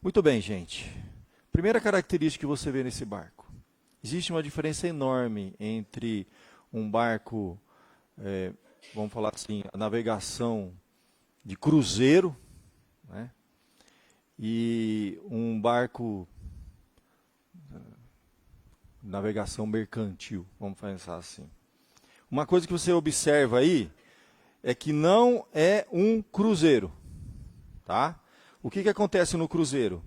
Muito bem, gente. Primeira característica que você vê nesse barco. Existe uma diferença enorme entre um barco, vamos falar assim, a navegação de cruzeiro, né, e um barco de navegação mercantil, vamos pensar assim. Uma coisa que você observa aí é que não é um cruzeiro, tá? O que acontece no cruzeiro?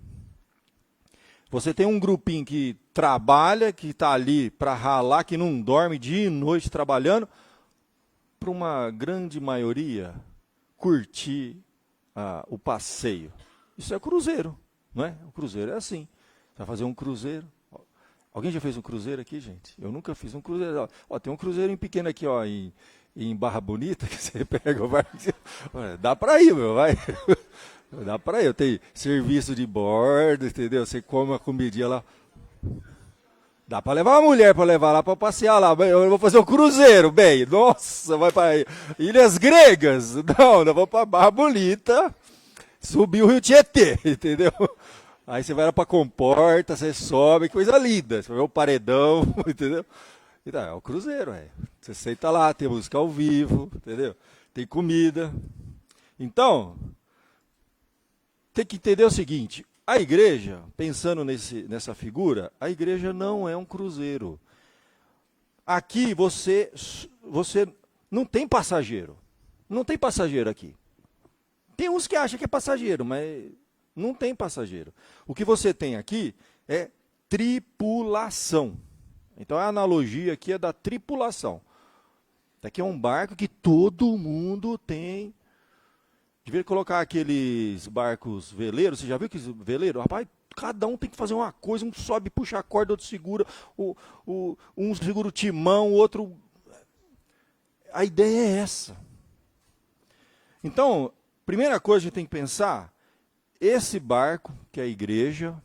Você tem um grupinho que trabalha, que está ali para ralar, que não dorme dia e noite trabalhando, para uma grande maioria curtir o passeio. Isso é cruzeiro, não é? O cruzeiro é assim. Você vai fazer um cruzeiro. Alguém já fez um cruzeiro aqui, gente? Eu nunca fiz um cruzeiro. Ó, tem um cruzeirinho pequeno aqui, ó, em Barra Bonita, que você pega, vai. Dá para ir, meu, vai. Dá para ir. Eu tenho serviço de bordo, entendeu? Você come uma comidinha lá. Dá para levar uma mulher para levar lá para passear lá. Eu vou fazer um cruzeiro, bem. Nossa, vai para Ilhas Gregas. Não, nós vamos para Barra Bonita, subir o Rio Tietê, entendeu? Aí você vai lá para Comporta, você sobe, que coisa linda. Você vê o paredão, entendeu? Então, é o cruzeiro, é. Você senta lá, tem música ao vivo, entendeu? Tem comida. Então, tem que entender o seguinte, a igreja, pensando nessa figura, a igreja não é um cruzeiro. Aqui você não tem passageiro. Não tem passageiro aqui. Tem uns que acham que é passageiro, mas não tem passageiro. O que você tem aqui é tripulação. Então a analogia aqui é da tripulação. Aqui é um barco que todo mundo tem. Devia colocar aqueles barcos veleiros. Você já viu que veleiro? Rapaz, cada um tem que fazer uma coisa. Um sobe, puxa a corda, outro segura. Um segura o timão, o outro... A ideia é essa. Então, primeira coisa que a gente tem que pensar, esse barco, que é a igreja,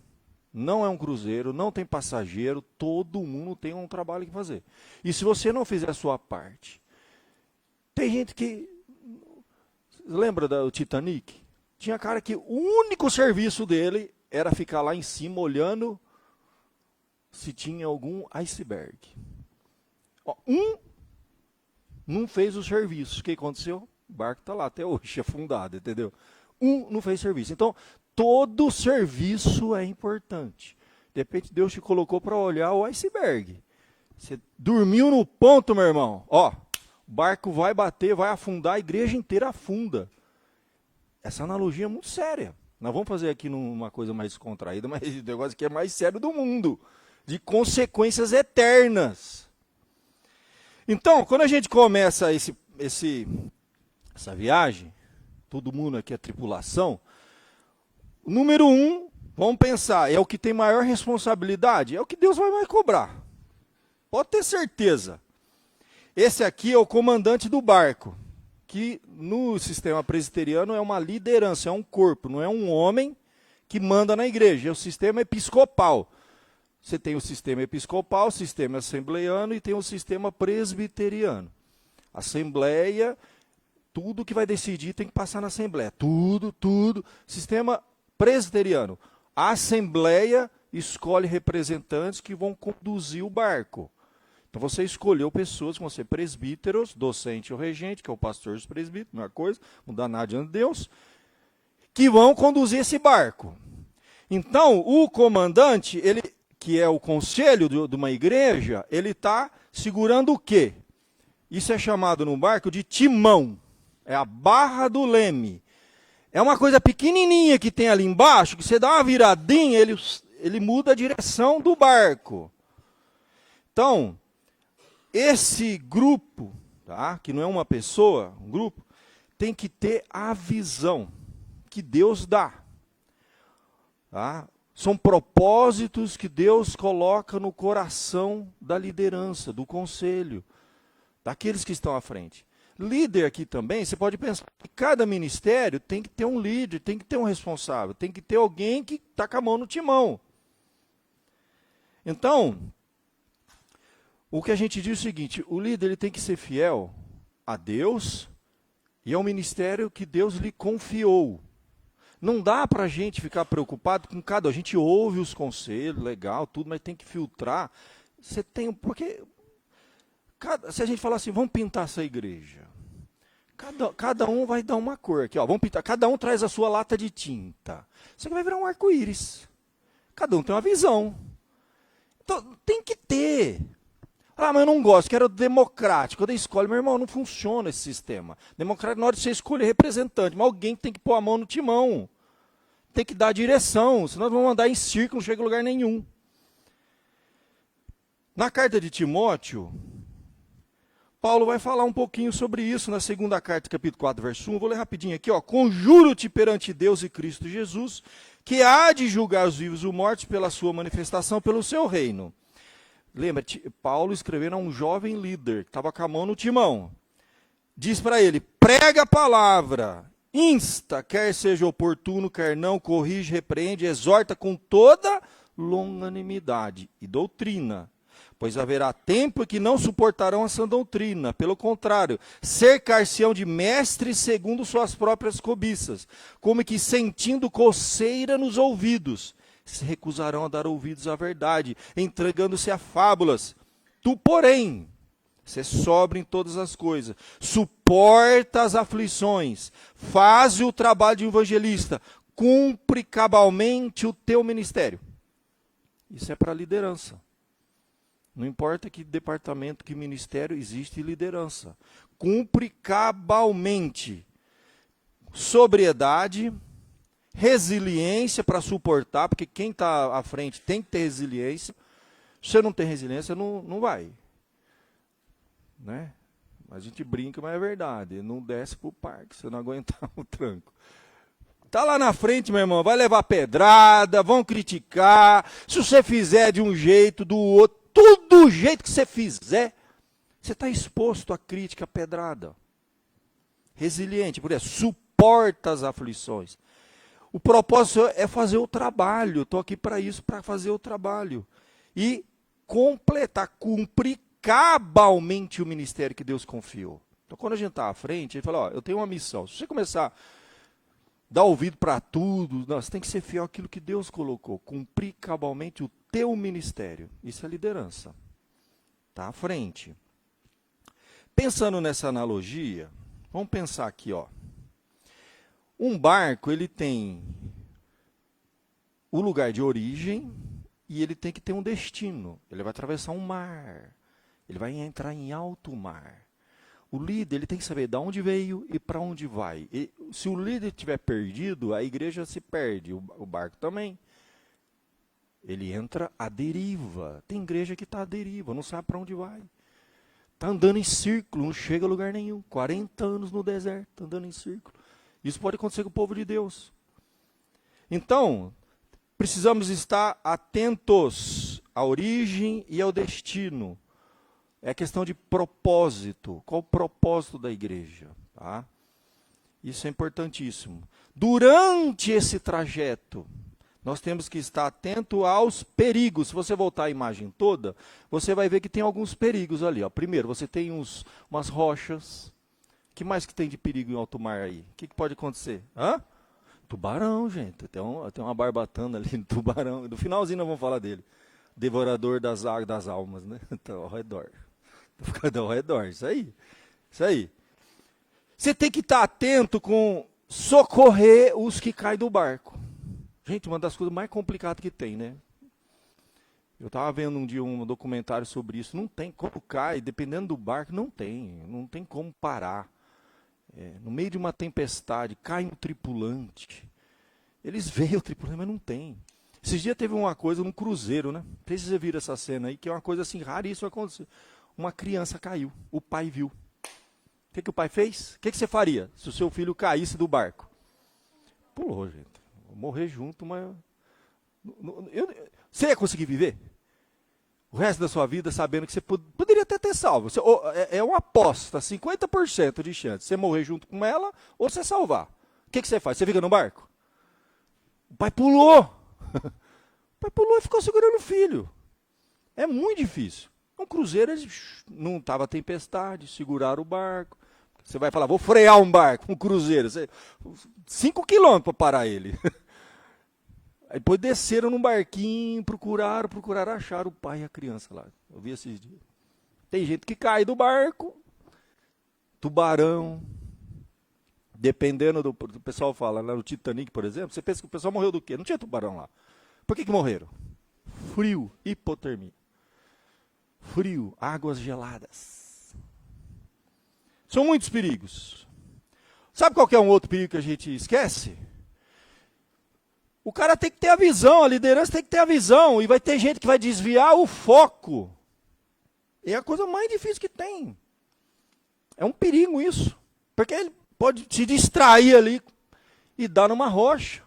não é um cruzeiro, não tem passageiro, todo mundo tem um trabalho que fazer. E se você não fizer a sua parte, tem gente que... Lembra do Titanic? Tinha cara que o único serviço dele era ficar lá em cima olhando se tinha algum iceberg. Ó, não fez o serviço. O que aconteceu? O barco está lá até hoje, afundado, entendeu? Não fez serviço. Então, todo serviço é importante. De repente, Deus te colocou para olhar o iceberg. Você dormiu no ponto, meu irmão. Ó, o barco vai bater, vai afundar, a igreja inteira afunda. Essa analogia é muito séria. Nós vamos fazer aqui numa coisa mais descontraída, mas o negócio aqui é mais sério do mundo. De consequências eternas. Então, quando a gente começa essa viagem, todo mundo aqui é tripulação, número 1, vamos pensar, é o que tem maior responsabilidade? É o que Deus vai cobrar. Pode ter certeza. Esse aqui é o comandante do barco, que no sistema presbiteriano é uma liderança, é um corpo, não é um homem que manda na igreja, é o sistema episcopal. Você tem o sistema episcopal, o sistema assembleiano e tem o sistema presbiteriano. Assembleia, tudo que vai decidir tem que passar na assembleia, tudo. Sistema presbiteriano. A assembleia escolhe representantes que vão conduzir o barco. Então você escolheu pessoas que vão ser presbíteros, docente ou regente, que é o pastor dos presbíteros, não é coisa, não dá nada diante de Deus, que vão conduzir esse barco. Então, o comandante, ele, que é o conselho de uma igreja, ele está segurando o quê? Isso é chamado no barco de timão, é a barra do leme. É uma coisa pequenininha que tem ali embaixo, que você dá uma viradinha, ele muda a direção do barco. Então, esse grupo, tá, que não é uma pessoa, um grupo, tem que ter a visão que Deus dá. Tá? São propósitos que Deus coloca no coração da liderança, do conselho, daqueles que estão à frente. Líder aqui também, você pode pensar que cada ministério tem que ter um líder, tem que ter um responsável, tem que ter alguém que está com a mão no timão. Então, o que a gente diz é o seguinte, o líder ele tem que ser fiel a Deus e ao ministério que Deus lhe confiou. Não dá para a gente ficar preocupado com cada. A gente ouve os conselhos, legal, tudo, mas tem que filtrar. Você tem. Porque. Se a gente falar assim, vamos pintar essa igreja. Cada um vai dar uma cor aqui, ó. Vamos pintar. Cada um traz a sua lata de tinta. Isso aqui vai virar um arco-íris. Cada um tem uma visão. Então, tem que ter. Ah, mas eu não gosto, quero democrático. Quando escolhe, meu irmão, não funciona esse sistema. Democrático, na hora de você escolher representante, mas alguém tem que pôr a mão no timão. Tem que dar a direção, senão nós vamos andar em círculo, não chega a lugar nenhum. Na carta de Timóteo, Paulo vai falar um pouquinho sobre isso na segunda carta, capítulo 4, verso 1. Vou ler rapidinho aqui, ó. Conjuro-te perante Deus e Cristo Jesus, que há de julgar os vivos e os mortos pela sua manifestação, pelo seu reino. Lembra, Paulo escrevendo a um jovem líder, que estava com a mão no timão. Diz para ele, prega a palavra, insta, quer seja oportuno, quer não, corrige, repreende, exorta com toda longanimidade e doutrina. Pois haverá tempo que não suportarão essa doutrina. Pelo contrário, cercar-se-ão de mestres segundo suas próprias cobiças, como que sentindo coceira nos ouvidos, se recusarão a dar ouvidos à verdade, entregando-se a fábulas. Tu, porém, se sobra em todas as coisas, suporta as aflições, faz o trabalho de evangelista, cumpre cabalmente o teu ministério. Isso é para a liderança. Não importa que departamento, que ministério, existe liderança. Cumpre cabalmente. Sobriedade, resiliência para suportar, porque quem está à frente tem que ter resiliência. Se você não tem resiliência, não vai. Né? A gente brinca, mas é verdade. Não desce para o parque, você não aguentar o tranco. Está lá na frente, meu irmão, vai levar pedrada, vão criticar. Se você fizer de um jeito, do outro, tudo do jeito que você fizer, você está exposto à crítica, à pedrada. Resiliente, por isso, suporta as aflições. O propósito é fazer o trabalho. Estou aqui para isso, para fazer o trabalho. E completar, cumprir cabalmente o ministério que Deus confiou. Então, quando a gente está à frente, ele fala, ó, eu tenho uma missão. Se você começar a dar ouvido para tudo, não, você tem que ser fiel àquilo que Deus colocou. Cumprir cabalmente o teu ministério. Isso é liderança. Está à frente. Pensando nessa analogia, vamos pensar aqui, ó. Um barco, ele tem o lugar de origem e ele tem que ter um destino. Ele vai atravessar um mar. Ele vai entrar em alto mar. O líder, ele tem que saber de onde veio e para onde vai. E, se o líder estiver perdido, a igreja se perde, o barco também. Ele entra à deriva. Tem igreja que está à deriva, não sabe para onde vai. Está andando em círculo, não chega a lugar nenhum. 40 anos no deserto, andando em círculo. Isso pode acontecer com o povo de Deus. Então, precisamos estar atentos à origem e ao destino. É questão de propósito. Qual o propósito da igreja? Tá? Isso é importantíssimo. Durante esse trajeto, nós temos que estar atento aos perigos. Se você voltar a imagem toda, você vai ver que tem alguns perigos ali. Ó. Primeiro, você tem umas rochas. O que mais que tem de perigo em alto mar aí? O que pode acontecer? Hã? Tubarão, gente. Tem uma barbatana ali no tubarão. No finalzinho nós vamos falar dele. Devorador das águas, das almas, né? Então, ao redor. Ficando ao redor, isso aí. Isso aí. Você tem que estar atento com socorrer os que caem do barco. Gente, uma das coisas mais complicadas que tem, né? Eu estava vendo um dia um documentário sobre isso. Não tem como cai, dependendo do barco, não tem como parar. No meio de uma tempestade, cai um tripulante. Eles veem o tripulante, mas não tem. Esses dias teve uma coisa num cruzeiro, né? Não sei se você viram essa cena aí, que é uma coisa assim, raríssima acontecer. Uma criança caiu, o pai viu. O que o pai fez? O que você faria se o seu filho caísse do barco? Pulou, gente. Vou morrer junto, mas... Você ia conseguir viver? O resto da sua vida sabendo que você poderia até ter salvo. É uma aposta, 50% de chance. Você morrer junto com ela ou você salvar. O que você faz? Você fica no barco? O pai pulou. O pai pulou e ficou segurando o filho. É muito difícil. Um cruzeiro, eles não estava tempestade, seguraram o barco. Você vai falar, vou frear um barco, um cruzeiro. 5 quilômetros para parar ele. Aí depois desceram num barquinho, procuraram, acharam o pai e a criança lá. Eu vi esses dias. Tem gente que cai do barco, tubarão. Dependendo do pessoal fala, lá no Titanic, por exemplo, você pensa que o pessoal morreu do quê? Não tinha tubarão lá. Por que morreram? Frio, hipotermia. Frio, águas geladas. São muitos perigos. Sabe qual que é um outro perigo que a gente esquece? O cara tem que ter a visão, a liderança tem que ter a visão, e vai ter gente que vai desviar o foco. É a coisa mais difícil que tem. É um perigo isso. Porque ele pode se distrair ali e dar numa rocha.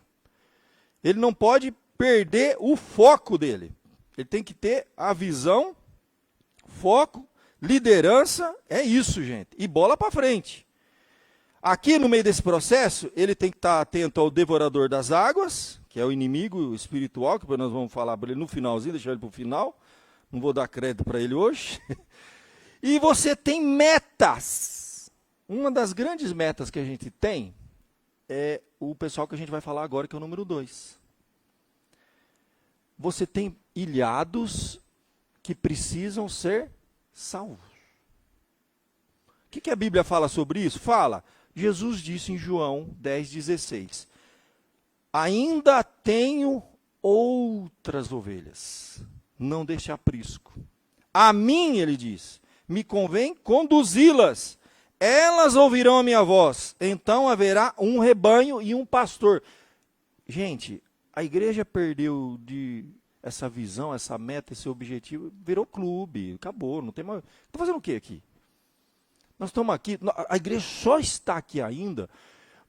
Ele não pode perder o foco dele. Ele tem que ter a visão, foco, liderança, é isso, gente. E bola para frente. Aqui no meio desse processo, ele tem que estar atento ao devorador das águas, que é o inimigo espiritual, que nós vamos falar para ele no finalzinho, deixar ele para o final. Não vou dar crédito para ele hoje. E você tem metas. Uma das grandes metas que a gente tem é o pessoal que a gente vai falar agora, que é o número 2. Você tem ilhados que precisam ser salvos. O que a Bíblia fala sobre isso? Fala, Jesus disse em João 10,16, ainda tenho outras ovelhas, não deixe aprisco. A mim, ele diz, me convém conduzi-las. Elas ouvirão a minha voz, então haverá um rebanho e um pastor. Gente, a igreja perdeu essa visão, essa meta, esse objetivo, virou clube, acabou, não tem mais. Está fazendo o que aqui? Nós estamos aqui, a igreja só está aqui ainda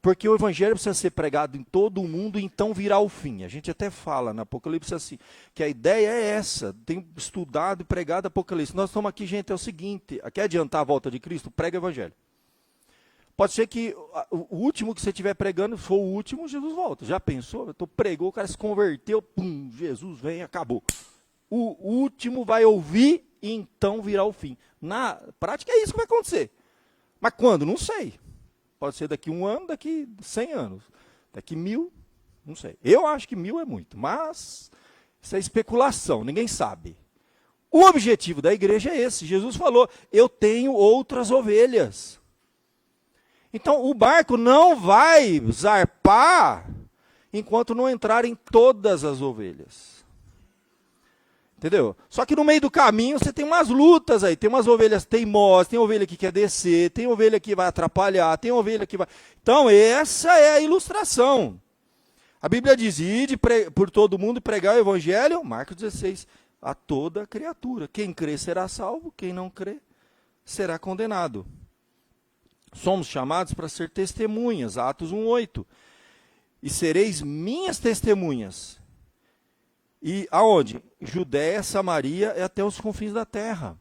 porque o evangelho precisa ser pregado em todo o mundo e então virá o fim. A gente até fala na Apocalipse assim, que a ideia é essa, tem estudado e pregado Apocalipse. Nós estamos aqui, gente, é o seguinte, quer adiantar a volta de Cristo? Prega o evangelho. Pode ser que o último que você estiver pregando for o último, Jesus volta. Já pensou? Pregou, o cara se converteu, pum, Jesus vem, acabou. O último vai ouvir e então virá o fim. Na prática é isso que vai acontecer. Mas quando? Não sei. Pode ser daqui 1 ano, daqui 100 anos. Daqui 1000, não sei. Eu acho que 1000 é muito, mas isso é especulação, ninguém sabe. O objetivo da igreja é esse. Jesus falou, eu tenho outras ovelhas. Então o barco não vai zarpar enquanto não entrarem todas as ovelhas. Entendeu? Só que no meio do caminho você tem umas lutas aí, tem umas ovelhas teimosas, tem ovelha que quer descer, tem ovelha que vai atrapalhar, tem ovelha que vai... Então essa é a ilustração. A Bíblia diz, ide por todo mundo e pregar o evangelho, Marcos 16, a toda criatura. Quem crê será salvo, quem não crê será condenado. Somos chamados para ser testemunhas, Atos 1:8. E sereis minhas testemunhas. E aonde? Judéia, Samaria e até os confins da terra.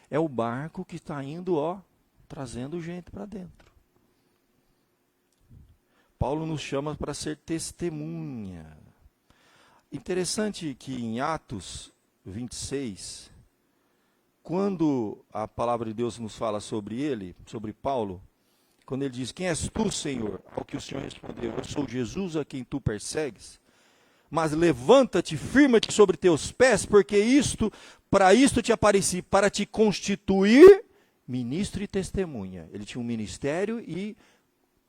É o barco que está indo, trazendo gente para dentro. Paulo nos chama para ser testemunha. Interessante que em Atos 26, quando a palavra de Deus nos fala sobre ele, sobre Paulo, quando ele diz, quem és tu, Senhor? Ao que o Senhor respondeu, eu sou Jesus a quem tu persegues. Mas levanta-te, firma-te sobre teus pés, porque para isto te apareci, para te constituir ministro e testemunha. Ele tinha um ministério e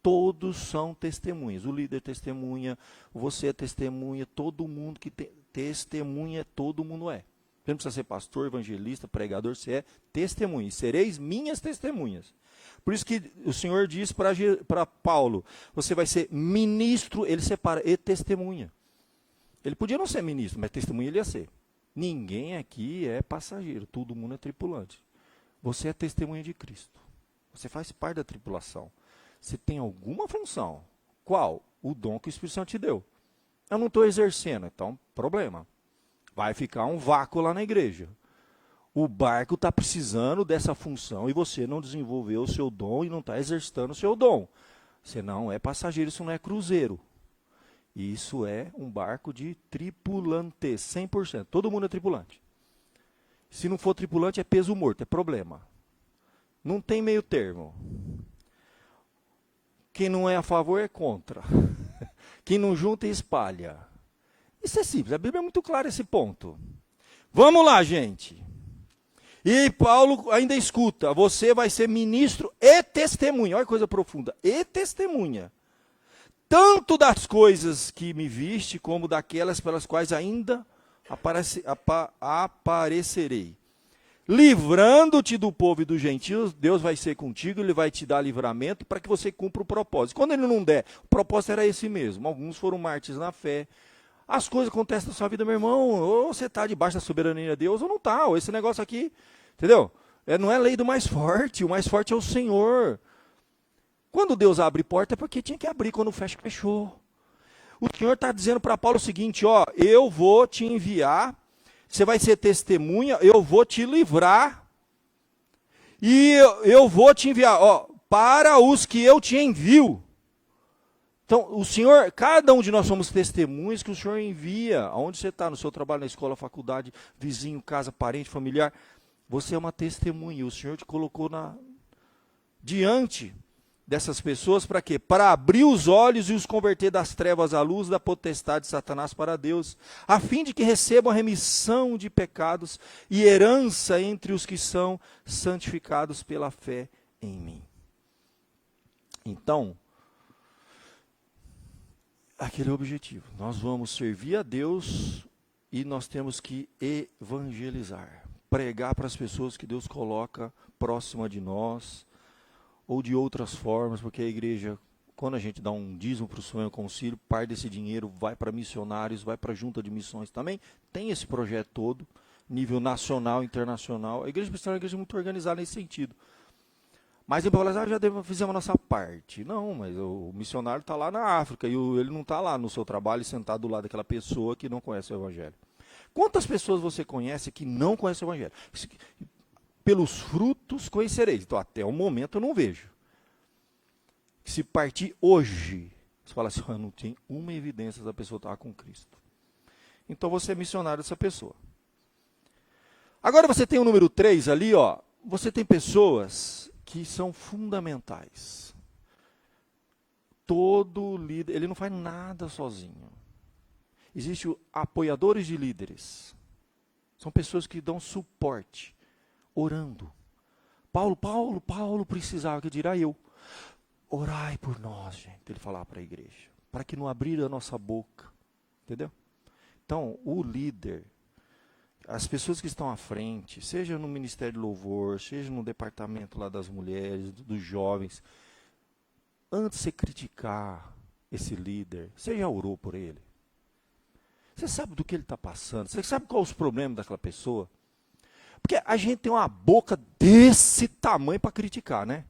todos são testemunhas. O líder testemunha, você é testemunha, todo mundo que testemunha, todo mundo é. Você não precisa ser pastor, evangelista, pregador, você é testemunha. E sereis minhas testemunhas. Por isso que o Senhor diz para Paulo, você vai ser ministro, ele separa, e testemunha. Ele podia não ser ministro, mas testemunha ele ia ser. Ninguém aqui é passageiro, todo mundo é tripulante. Você é testemunha de Cristo. Você faz parte da tripulação. Você tem alguma função. Qual? O dom que o Espírito Santo te deu. Eu não estou exercendo, então, problema. Vai ficar um vácuo lá na igreja. O barco está precisando dessa função e você não desenvolveu o seu dom e não está exercitando o seu dom. Você não é passageiro, isso não é cruzeiro. Isso é um barco de tripulante, 100%. Todo mundo é tripulante. Se não for tripulante, é peso morto, é problema. Não tem meio termo. Quem não é a favor é contra. Quem não junta espalha. Isso é simples, a Bíblia é muito clara esse ponto. Vamos lá, gente. E Paulo ainda escuta, você vai ser ministro e testemunha. Olha que coisa profunda, e testemunha. Tanto das coisas que me viste, como daquelas pelas quais ainda aparecerei. Livrando-te do povo e dos gentios, Deus vai ser contigo, Ele vai te dar livramento para que você cumpra o propósito. Quando Ele não der, o propósito era esse mesmo. Alguns foram mártires na fé. As coisas acontecem na sua vida, meu irmão, ou você está debaixo da soberania de Deus, ou não está. Esse negócio aqui, entendeu? Não é lei do mais forte, o mais forte é o Senhor. Quando Deus abre porta é porque tinha que abrir, quando fecha, fechou. O Senhor está dizendo para Paulo o seguinte, ó, eu vou te enviar, você vai ser testemunha, eu vou te livrar, e eu vou te enviar, ó, para os que eu te envio. Então, o Senhor, cada um de nós somos testemunhas que o Senhor envia, aonde você está, no seu trabalho, na escola, faculdade, vizinho, casa, parente, familiar, você é uma testemunha, o Senhor te colocou diante dessas pessoas para quê? Para abrir os olhos e os converter das trevas à luz, da potestade de Satanás para Deus, a fim de que recebam a remissão de pecados e herança entre os que são santificados pela fé em mim. Então, aquele é o objetivo. Nós vamos servir a Deus e nós temos que evangelizar, pregar para as pessoas que Deus coloca próxima de nós, ou de outras formas, porque a igreja, quando a gente dá um dízimo para o sonho concílio, parte desse dinheiro vai para missionários, vai para a junta de missões também, tem esse projeto todo, nível nacional, internacional. A igreja cristã é uma igreja muito organizada nesse sentido. Mas em Paulo, já fizemos a nossa parte. Não, mas o missionário está lá na África, e ele não está lá no seu trabalho, sentado do lado daquela pessoa que não conhece o Evangelho. Quantas pessoas você conhece que não conhecem o Evangelho? Pelos frutos conhecereis. Então, até o momento eu não vejo. Se partir hoje, você fala assim, não tem uma evidência da pessoa estar com Cristo. Então, você é missionário dessa pessoa. Agora, você tem o número 3 ali, ó. Você tem pessoas que são fundamentais. Todo líder, ele não faz nada sozinho. Existem apoiadores de líderes. São pessoas que dão suporte. Orando. Paulo precisava, que dirá eu. Orai por nós, gente, ele falava para a igreja, para que não abrir a nossa boca, entendeu? Então, o líder, as pessoas que estão à frente, seja no Ministério de Louvor, seja no departamento lá das mulheres, dos jovens, antes de você criticar esse líder, você já orou por ele? Você sabe do que ele está passando? Você sabe quais os problemas daquela pessoa? Porque a gente tem uma boca desse tamanho para criticar, né?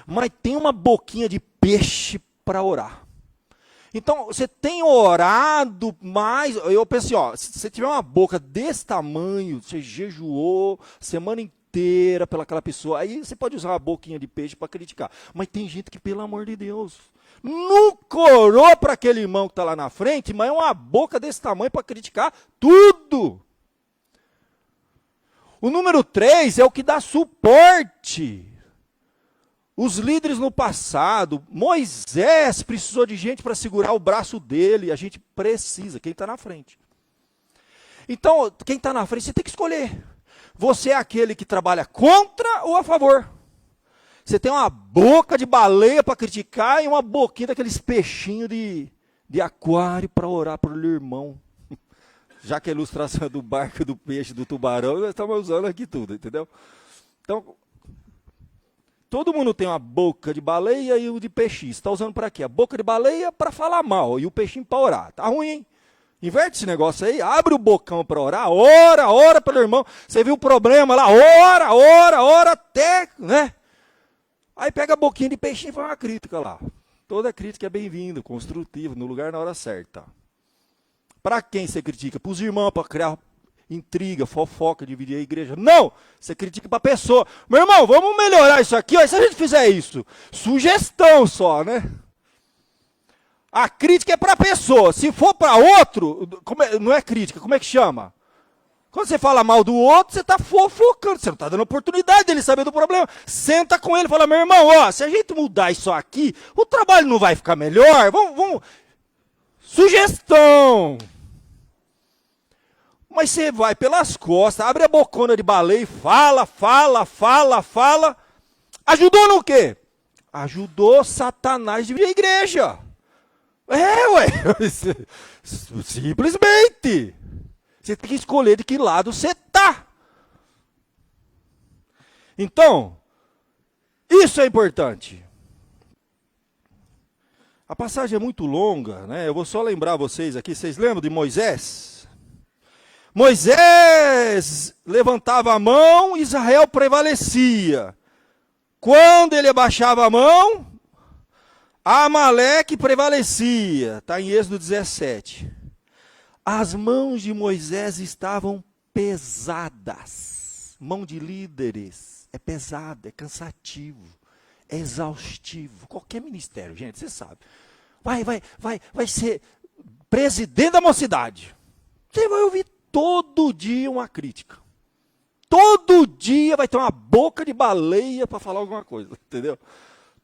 Mas tem uma boquinha de peixe para orar. Então, você tem orado mais... Eu penso assim, ó, se você tiver uma boca desse tamanho, você jejuou semana inteira pelaquela pessoa, aí você pode usar uma boquinha de peixe para criticar. Mas tem gente que, pelo amor de Deus, nunca orou para aquele irmão que está lá na frente, mas é uma boca desse tamanho para criticar tudo. O número 3 é o que dá suporte. Os líderes no passado, Moisés precisou de gente para segurar o braço dele, a gente precisa, quem está na frente. Então, quem está na frente, você tem que escolher. Você é aquele que trabalha contra ou a favor? Você tem uma boca de baleia para criticar e uma boquinha daqueles peixinhos de aquário para orar para o irmão. Já que a ilustração do barco, do peixe, do tubarão, nós estamos usando aqui tudo, entendeu? Então, todo mundo tem uma boca de baleia e o de peixe. Está usando para quê? A boca de baleia para falar mal e o peixinho para orar. Tá ruim, hein? Inverte esse negócio aí, abre o bocão para orar, ora pelo irmão. Você viu o problema lá, ora até, né? Aí pega a boquinha de peixinho e faz uma crítica lá. Toda crítica é bem-vinda, construtiva, no lugar na hora certa. Para quem você critica? Para os irmãos, para criar intriga, fofoca, dividir a igreja. Não! Você critica para a pessoa. Meu irmão, vamos melhorar isso aqui. Ó, e se a gente fizer isso? Sugestão só, né? A crítica é para a pessoa. Se for para outro, não é crítica, como é que chama? Quando você fala mal do outro, você está fofocando, você não está dando oportunidade dele saber do problema. Senta com ele e fala, meu irmão, ó, se a gente mudar isso aqui, o trabalho não vai ficar melhor, vamos. Sugestão. Mas você vai pelas costas, abre a bocona de baleia e fala. Ajudou no quê? Ajudou Satanás a dividir a igreja. Simplesmente. Você tem que escolher de que lado você está. Então, isso é importante. A passagem é muito longa, né? Eu vou só lembrar vocês aqui. Vocês lembram de Moisés? Moisés levantava a mão, Israel prevalecia. Quando ele abaixava a mão, Amaleque prevalecia. Está em Êxodo 17. As mãos de Moisés estavam pesadas. Mão de líderes é pesada, é cansativo, é exaustivo. Qualquer ministério, gente, você sabe. Vai ser presidente da mocidade. Você vai ouvir todo dia uma crítica. Todo dia vai ter uma boca de baleia para falar alguma coisa, entendeu?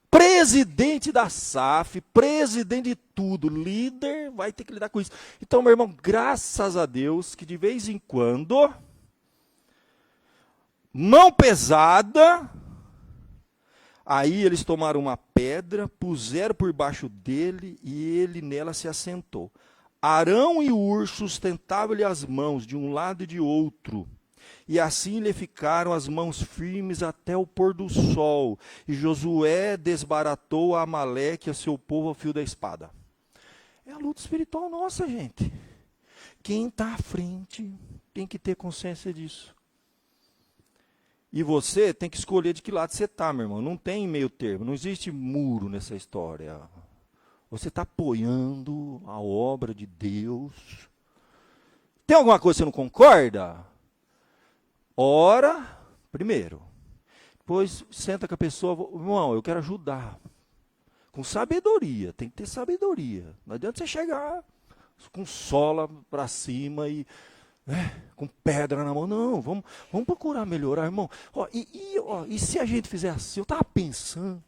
Presidente da SAF, presidente de tudo, líder, vai ter que lidar com isso. Então, meu irmão, graças a Deus que de vez em quando, mão pesada, aí eles tomaram uma pedra, puseram por baixo dele e ele nela se assentou. Arão e Hur sustentavam-lhe as mãos de um lado e de outro. E assim lhe ficaram as mãos firmes até o pôr do sol. E Josué desbaratou a Amaleque e a seu povo ao fio da espada. É a luta espiritual nossa, gente. Quem está à frente tem que ter consciência disso. E você tem que escolher de que lado você está, meu irmão. Não tem meio termo, não existe muro nessa história. Você está apoiando a obra de Deus. Tem alguma coisa que você não concorda? Ora, primeiro. Depois senta com a pessoa, irmão, eu quero ajudar. Com sabedoria, tem que ter sabedoria. Não adianta você chegar com sola para cima e com pedra na mão. Não, vamos procurar melhorar, irmão. E se a gente fizer assim, eu estava pensando.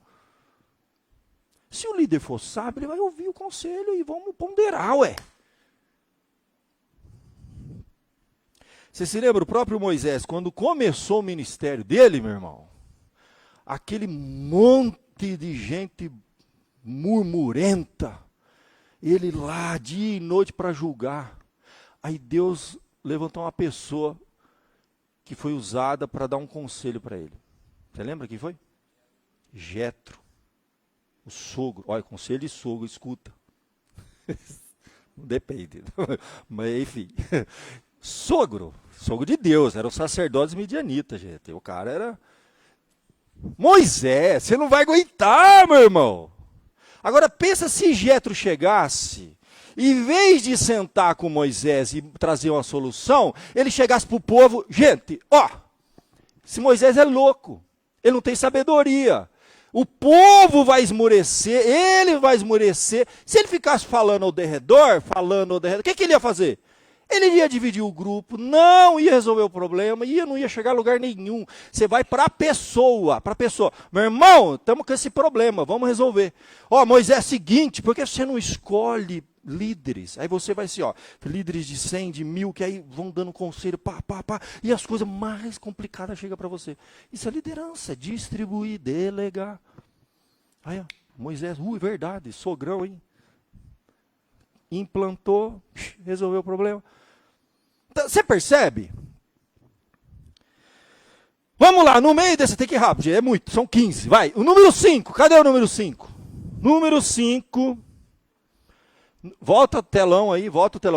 Se o líder for sábio, ele vai ouvir o conselho e vamos ponderar, ué. Você se lembra, o próprio Moisés, quando começou o ministério dele, meu irmão, aquele monte de gente murmurenta, ele lá dia e noite para julgar. Aí Deus levantou uma pessoa que foi usada para dar um conselho para ele. Você lembra quem foi? Jetro, o sogro. Olha, conselho de sogro, escuta. Depende, mas enfim. Sogro de Deus, eram sacerdotes midianitas, gente. O cara era Moisés, você não vai aguentar, meu irmão. Agora pensa se Jetro chegasse, e em vez de sentar com Moisés e trazer uma solução, ele chegasse para o povo, gente, esse Moisés é louco, ele não tem sabedoria. O povo vai esmorecer, ele vai esmorecer. Se ele ficasse falando ao derredor, o que ele ia fazer? Ele ia dividir o grupo, não ia resolver o problema, não ia chegar a lugar nenhum. Você vai para a pessoa. Meu irmão, estamos com esse problema, vamos resolver. Moisés, é o seguinte, por que você não escolhe líderes? Aí você vai assim, líderes de 100, de 1000, que aí vão dando conselho, e as coisas mais complicadas chegam para você. Isso é liderança, distribuir, delegar. Aí, Moisés, verdade, sogrão, hein? Implantou, resolveu o problema. Então, você percebe? Vamos lá, no meio desse, tem que ir rápido, é muito, são 15, vai. O número 5, cadê o número 5? Número 5, volta o telão aí,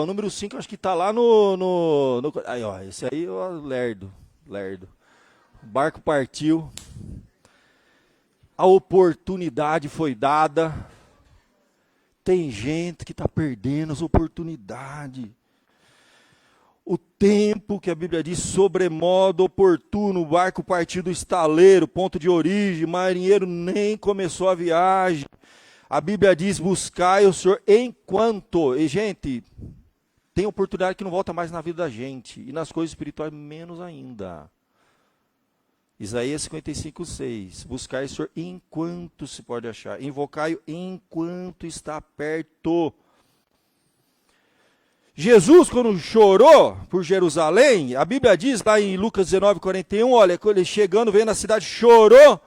número 5, acho que está lá no... Aí, esse aí, lerdo. O barco partiu, a oportunidade foi dada. Tem gente que está perdendo as oportunidades. O tempo que a Bíblia diz, sobremodo oportuno, o barco partiu do estaleiro, ponto de origem, marinheiro nem começou a viagem. A Bíblia diz, buscai o Senhor enquanto. E, gente, Tem oportunidade que não volta mais na vida da gente. E nas coisas espirituais, menos ainda. Isaías 55:6. Buscai o Senhor enquanto se pode achar. Invocai-o enquanto está perto. Jesus, quando chorou por Jerusalém, a Bíblia diz lá em Lucas 19:41, olha, quando ele chegando, veio na cidade, chorou.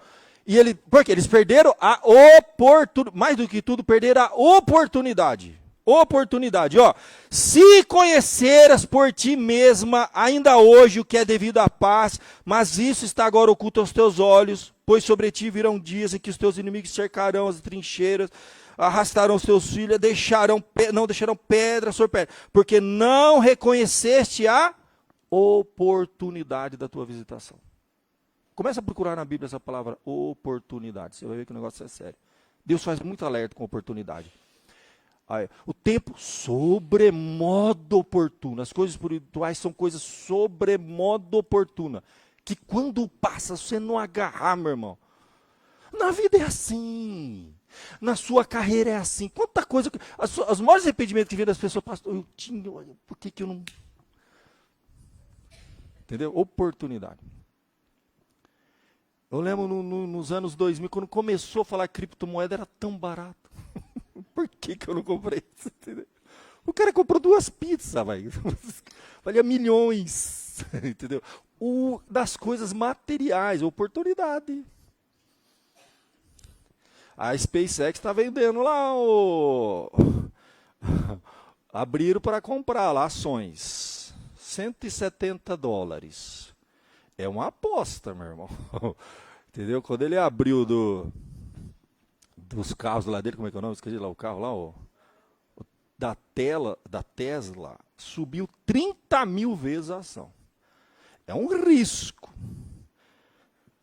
E ele, porque eles perderam a oportunidade, mais do que tudo, perderam a oportunidade. Oportunidade, ó. Se conheceras por ti mesma, ainda hoje, o que é devido à paz, mas isso está agora oculto aos teus olhos, pois sobre ti virão dias em que os teus inimigos cercarão as trincheiras, arrastarão os teus filhos, não deixarão pedra sobre pedra, porque não reconheceste a oportunidade da tua visitação. Começa a procurar na Bíblia essa palavra oportunidade, você vai ver que o negócio é sério. Deus faz muito alerta com oportunidade. O tempo sobremodo oportuno. As coisas espirituais são coisas sobremodo oportunas. Que quando passa, você não agarrar, meu irmão. Na vida é assim. Na sua carreira é assim. Quanta coisa. Os maiores arrependimentos que vem das pessoas, pastor, eu tinha, por que eu não. Entendeu? Oportunidade. Eu lembro nos anos 2000, quando começou a falar que criptomoeda era tão barato. Por que eu não comprei isso? Entendeu? O cara comprou 2 pizzas, velho. Valia milhões. Entendeu? Das coisas materiais, oportunidade. A SpaceX está vendendo lá abriram para comprar lá ações. $170. É uma aposta, meu irmão. Entendeu? Quando ele abriu dos carros lá dele, como é que é o nome? Esqueci lá o carro lá, da Tesla, subiu 30 mil vezes a ação. É um risco.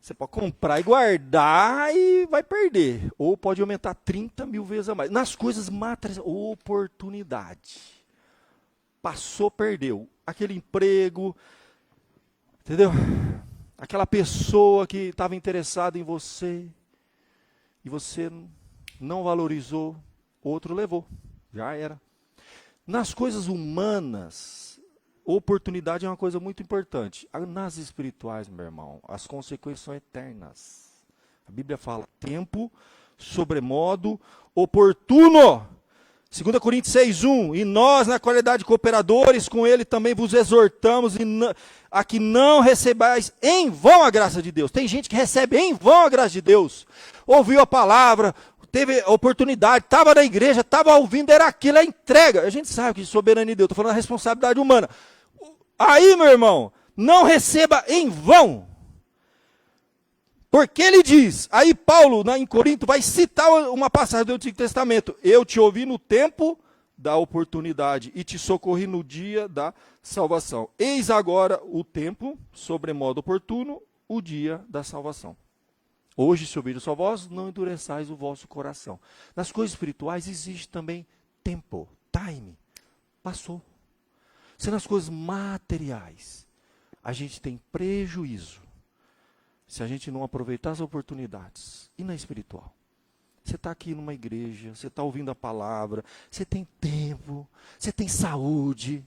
Você pode comprar e guardar e vai perder. Ou pode aumentar 30 mil vezes a mais. Nas coisas materiais, oportunidade. Passou, perdeu. Aquele emprego, entendeu? Aquela pessoa que estava interessada em você e você não valorizou, outro levou. Já era. Nas coisas humanas, oportunidade é uma coisa muito importante. Nas espirituais, meu irmão, as consequências são eternas. A Bíblia fala, tempo, sobremodo, oportuno. 2 Coríntios 6:1, e nós, na qualidade de cooperadores com ele, também vos exortamos a que não recebais em vão a graça de Deus. Tem gente que recebe em vão a graça de Deus. Ouviu a palavra, teve oportunidade, estava na igreja, estava ouvindo, era aquilo, a entrega. A gente sabe que soberania de Deus, estou falando da responsabilidade humana. Aí, meu irmão, não receba em vão. Porque ele diz, aí Paulo, em Corinto, vai citar uma passagem do Antigo Testamento. Eu te ouvi no tempo da oportunidade e te socorri no dia da salvação. Eis agora o tempo, sobremodo oportuno, o dia da salvação. Hoje, se ouvir a sua voz, não endureçais o vosso coração. Nas coisas espirituais existe também tempo, time. Passou. Se nas coisas materiais a gente tem prejuízo, se a gente não aproveitar as oportunidades, e na espiritual? Você está aqui numa igreja, você está ouvindo a palavra, você tem tempo, você tem saúde,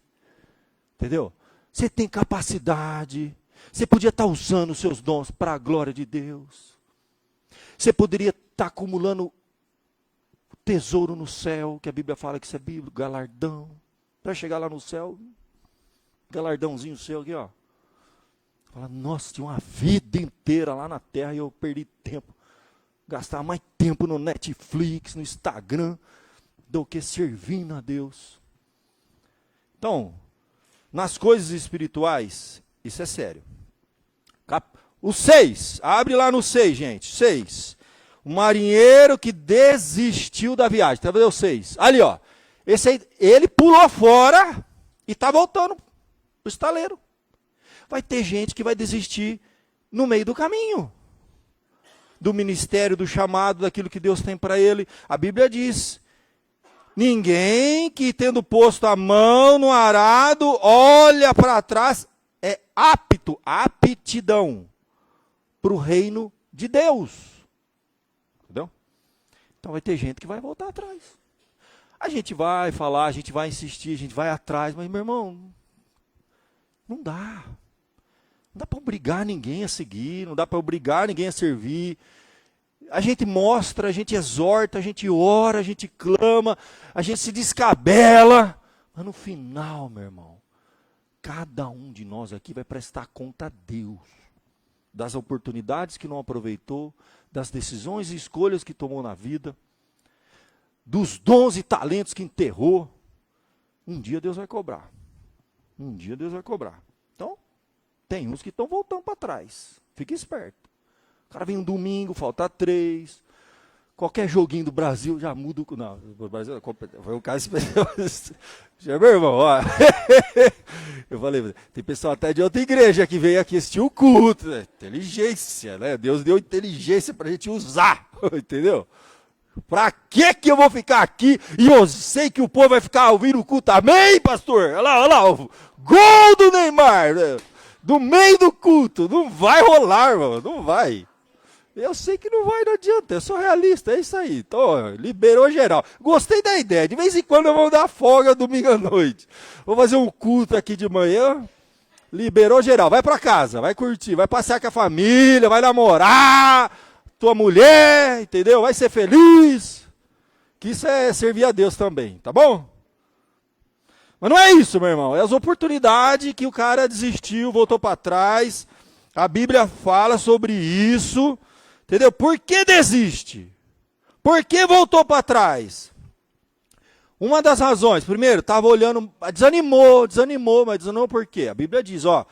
entendeu? Você tem capacidade, você podia estar usando os seus dons para a glória de Deus. Você poderia estar acumulando tesouro no céu, que a Bíblia fala que isso é bíblico, galardão. Para chegar lá no céu, galardãozinho seu aqui, ó. Fala, nossa, tinha uma vida inteira lá na terra e eu perdi tempo. Gastava mais tempo no Netflix, no Instagram, do que servindo a Deus. Então, nas coisas espirituais, isso é sério. O 6, abre lá no 6, gente. 6. O marinheiro que desistiu da viagem. Tá vendo o 6? Ali, ó. Esse aí, ele pulou fora e está voltando para o estaleiro. Vai ter gente que vai desistir no meio do caminho. Do ministério, do chamado, daquilo que Deus tem para ele. A Bíblia diz, ninguém que tendo posto a mão no arado, olha para trás, é aptidão para o reino de Deus. Entendeu? Então vai ter gente que vai voltar atrás. A gente vai falar, a gente vai insistir, a gente vai atrás, mas, meu irmão, não dá. Não dá para obrigar ninguém a seguir, não dá para obrigar ninguém a servir. A gente mostra, a gente exorta, a gente ora, a gente clama, a gente se descabela. Mas no final, meu irmão, cada um de nós aqui vai prestar conta a Deus. Das oportunidades que não aproveitou, das decisões e escolhas que tomou na vida, dos dons e talentos que enterrou. Um dia Deus vai cobrar. Um dia Deus vai cobrar. Então, tem uns que estão voltando para trás. Fique esperto. O cara vem um domingo, falta 3. Qualquer joguinho do Brasil já muda. Não, o Brasil foi um caso especial. Já, meu irmão, ó. Eu falei, tem pessoal até de outra igreja que veio aqui assistir o culto. Né? Inteligência, né? Deus deu inteligência para a gente usar. Entendeu? Pra que eu vou ficar aqui e eu sei que o povo vai ficar ouvindo o culto? Amém, pastor? Olha lá, o gol do Neymar, né? Do meio do culto. Não vai rolar, mano, não vai. Eu sei que não vai, não adianta, eu sou realista, é isso aí. Então, ó, liberou geral. Gostei da ideia, de vez em quando eu vou dar folga domingo à noite. Vou fazer um culto aqui de manhã. Liberou geral, vai pra casa, vai curtir, vai passear com a família, vai namorar tua mulher, entendeu? Vai ser feliz. Que isso é servir a Deus também, tá bom? Mas não é isso, meu irmão. É as oportunidades que o cara desistiu, voltou para trás. A Bíblia fala sobre isso, entendeu? Por que desiste? Por que voltou para trás? Uma das razões, primeiro, estava olhando, desanimou, mas desanimou por quê? A Bíblia diz, ó,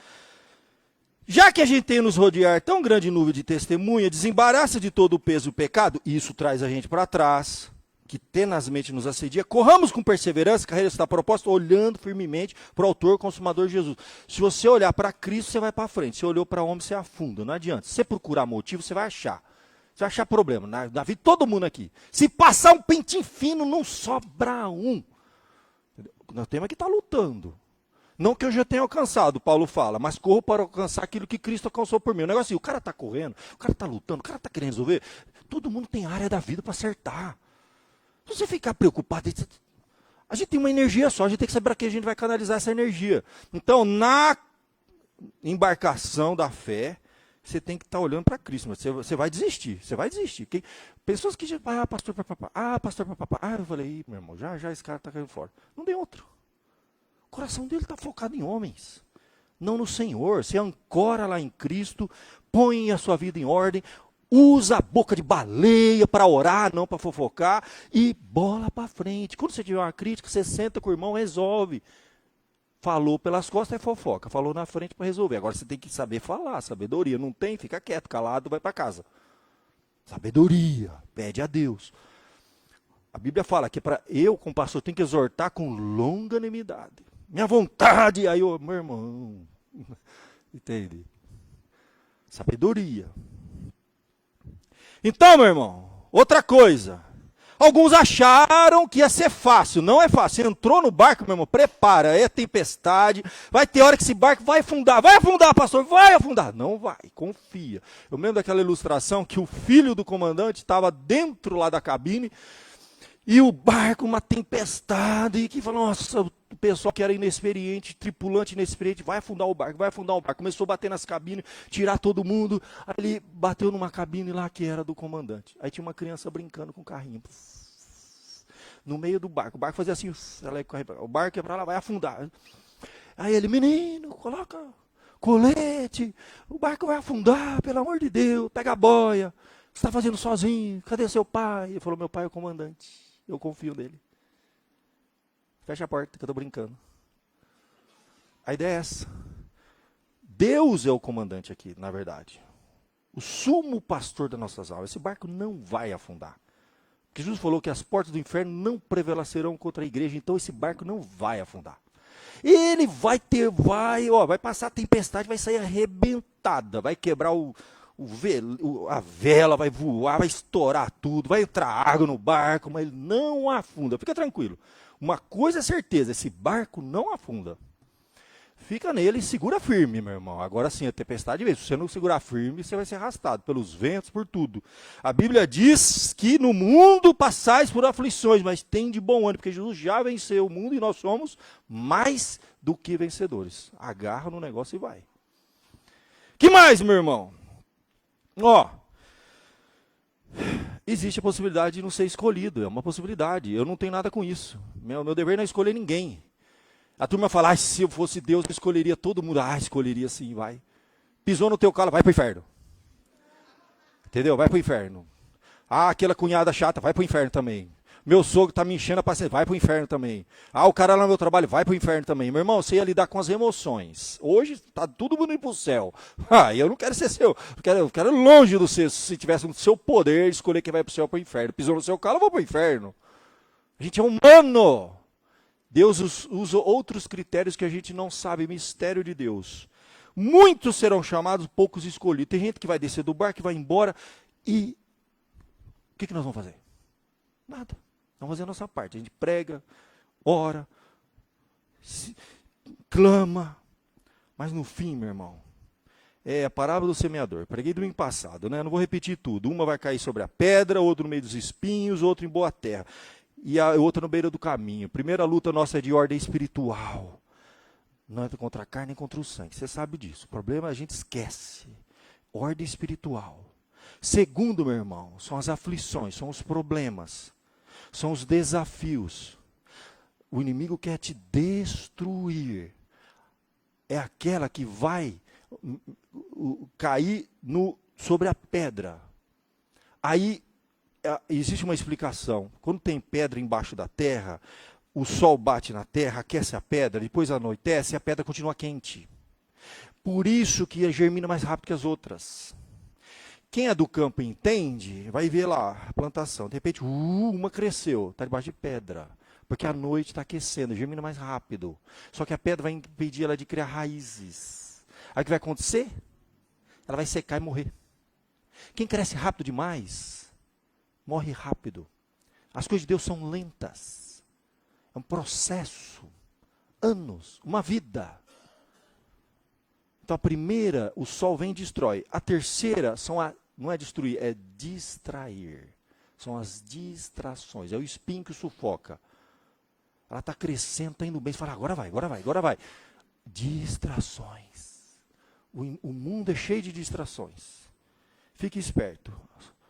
já que a gente tem nos rodear tão grande nuvem de testemunha, desembaraça de todo o peso do pecado, e isso traz a gente para trás, que tenazmente nos assedia, corramos com perseverança, a carreira está proposta, olhando firmemente para o autor e consumador Jesus. Se você olhar para Cristo, você vai para frente. Se olhou para o homem, você afunda, não adianta. Se você procurar motivo, você vai achar. Você vai achar problema na vida de todo mundo aqui. Se passar um pentinho fino, não sobra um. Nós temos que estar lutando. Não que eu já tenha alcançado, Paulo fala, mas corro para alcançar aquilo que Cristo alcançou por mim. O negócio é assim, o cara está correndo, o cara está lutando, o cara está querendo resolver. Todo mundo tem área da vida para acertar. Se você ficar preocupado, a gente tem uma energia só, a gente tem que saber para que a gente vai canalizar essa energia. Então, na embarcação da fé, você tem que estar olhando para Cristo, mas você vai desistir, você vai desistir. Pessoas que dizem, pastor, papapá, eu falei, meu irmão, já esse cara está caindo fora. Não tem outro. O coração dele está focado em homens, não no Senhor. Você ancora lá em Cristo, põe a sua vida em ordem, usa a boca de baleia para orar, não para fofocar, e bola para frente. Quando você tiver uma crítica, você senta com o irmão, resolve. Falou pelas costas é fofoca, falou na frente para resolver. Agora você tem que saber falar, sabedoria. Não tem, fica quieto, calado, vai para casa. Sabedoria, pede a Deus. A Bíblia fala que para eu, como pastor, tenho que exortar com longanimidade. Minha vontade, aí eu, meu irmão, entende? Sabedoria. Então, meu irmão, outra coisa. Alguns acharam que ia ser fácil. Não é fácil. Você entrou no barco, meu irmão, prepara, é tempestade. Vai ter hora que esse barco vai afundar. Vai afundar, pastor, vai afundar. Não vai, confia. Eu lembro daquela ilustração que o filho do comandante estava dentro lá da cabine. E o barco, uma tempestade, e que falou, nossa, o pessoal que era inexperiente, tripulante inexperiente, vai afundar o barco, vai afundar o barco. Começou a bater nas cabines, tirar todo mundo. Aí ele bateu numa cabine lá que era do comandante. Aí tinha uma criança brincando com o carrinho. No meio do barco. O barco fazia assim, o barco ia para lá, vai afundar. Aí ele, menino, coloca colete, o barco vai afundar, pelo amor de Deus, pega a boia. O que você está fazendo sozinho? Cadê seu pai? Ele falou, meu pai é o comandante. Eu confio nele. Fecha a porta que eu estou brincando. A ideia é essa. Deus é o comandante aqui, na verdade. O sumo pastor das nossas almas. Esse barco não vai afundar. Porque Jesus falou que as portas do inferno não prevalecerão contra a igreja, então esse barco não vai afundar. Ele vai passar a tempestade, vai sair arrebentada, vai quebrar a vela, vai voar, vai estourar tudo, vai entrar água no barco, mas ele não afunda. Fica tranquilo. Uma coisa é certeza, esse barco não afunda. Fica nele e segura firme, meu irmão. Agora sim, a tempestade vem. Se você não segurar firme, você vai ser arrastado pelos ventos, por tudo. A Bíblia diz que no mundo passais por aflições, mas tem de bom ânimo, porque Jesus já venceu o mundo e nós somos mais do que vencedores. Agarra no negócio e vai. Que mais, meu irmão? Ó, existe a possibilidade de não ser escolhido. É uma possibilidade. Eu não tenho nada com isso. Meu dever não é escolher ninguém. A turma fala, se eu fosse Deus, eu escolheria todo mundo. Escolheria sim, vai. Pisou no teu calo, vai pro inferno. Entendeu? Vai pro inferno. Aquela cunhada chata, vai pro inferno também. Meu sogro tá me enchendo a paciência, vai pro inferno também. O cara lá no meu trabalho, vai pro inferno também. Meu irmão, você ia lidar com as emoções. Hoje tá tudo bonito pro céu. Eu não quero ser seu. Eu quero longe do seu. Se tivesse no seu poder, escolher quem vai pro céu ou pro inferno. Pisou no seu calo, eu vou pro inferno. A gente é humano. Deus usa outros critérios que a gente não sabe, mistério de Deus. Muitos serão chamados, poucos escolhidos. Tem gente que vai descer do barco, que vai embora. E o que nós vamos fazer? Nada. Vamos fazer a nossa parte. A gente prega, ora, clama. Mas no fim, meu irmão, é a parábola do semeador. Preguei domingo passado, né? Não vou repetir tudo. Uma vai cair sobre a pedra, outra no meio dos espinhos, outra em boa terra. E a outra no beira do caminho. Primeira luta nossa é de ordem espiritual. Não é contra a carne nem contra o sangue. Você sabe disso. O problema é a gente esquece. Ordem espiritual. Segundo, meu irmão, são as aflições, são os problemas. São os desafios. O inimigo quer te destruir. É aquela que vai cair sobre a pedra. Aí existe uma explicação. Quando tem pedra embaixo da terra, o sol bate na terra, aquece a pedra, depois anoitece e a pedra continua quente. Por isso que germina mais rápido que as outras. Quem é do campo entende, vai ver lá a plantação. De repente, uma cresceu, está debaixo de pedra. Porque a noite está aquecendo, germina mais rápido. Só que a pedra vai impedir ela de criar raízes. Aí o que vai acontecer? Ela vai secar e morrer. Quem cresce rápido demais, morre rápido. As coisas de Deus são lentas. É um processo. Anos, uma vida. Então a primeira, o sol vem e destrói. A terceira, não é destruir, é distrair. São as distrações. É o espinho que sufoca. Ela está crescendo, está indo bem. Você fala, agora vai. Distrações. O mundo é cheio de distrações. Fique esperto.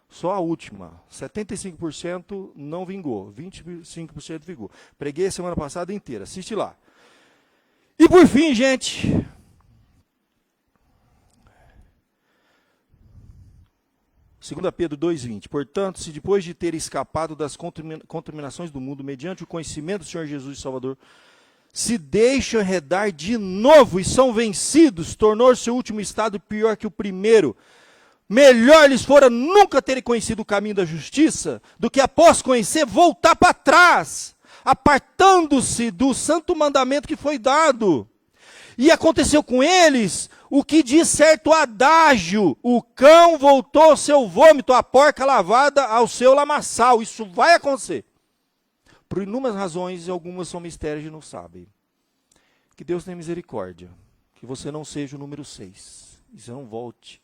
Só a última, 75% não vingou, 25% vingou. Preguei a semana passada inteira, assiste lá. E por fim, gente, 2 Pedro 2,20. Portanto, se depois de ter escapado das contaminações do mundo, mediante o conhecimento do Senhor Jesus Salvador, se deixam enredar de novo e são vencidos, tornou seu último estado pior que o primeiro. Melhor lhes fora nunca terem conhecido o caminho da justiça, do que após conhecer, voltar para trás, apartando-se do santo mandamento que foi dado. E aconteceu com eles o que diz certo adágio: o cão voltou ao seu vômito, a porca lavada ao seu lamaçal. Isso vai acontecer. Por inúmeras razões, e algumas são mistérios e não sabem. Que Deus tenha misericórdia. Que você não seja o número 6. E você não volte.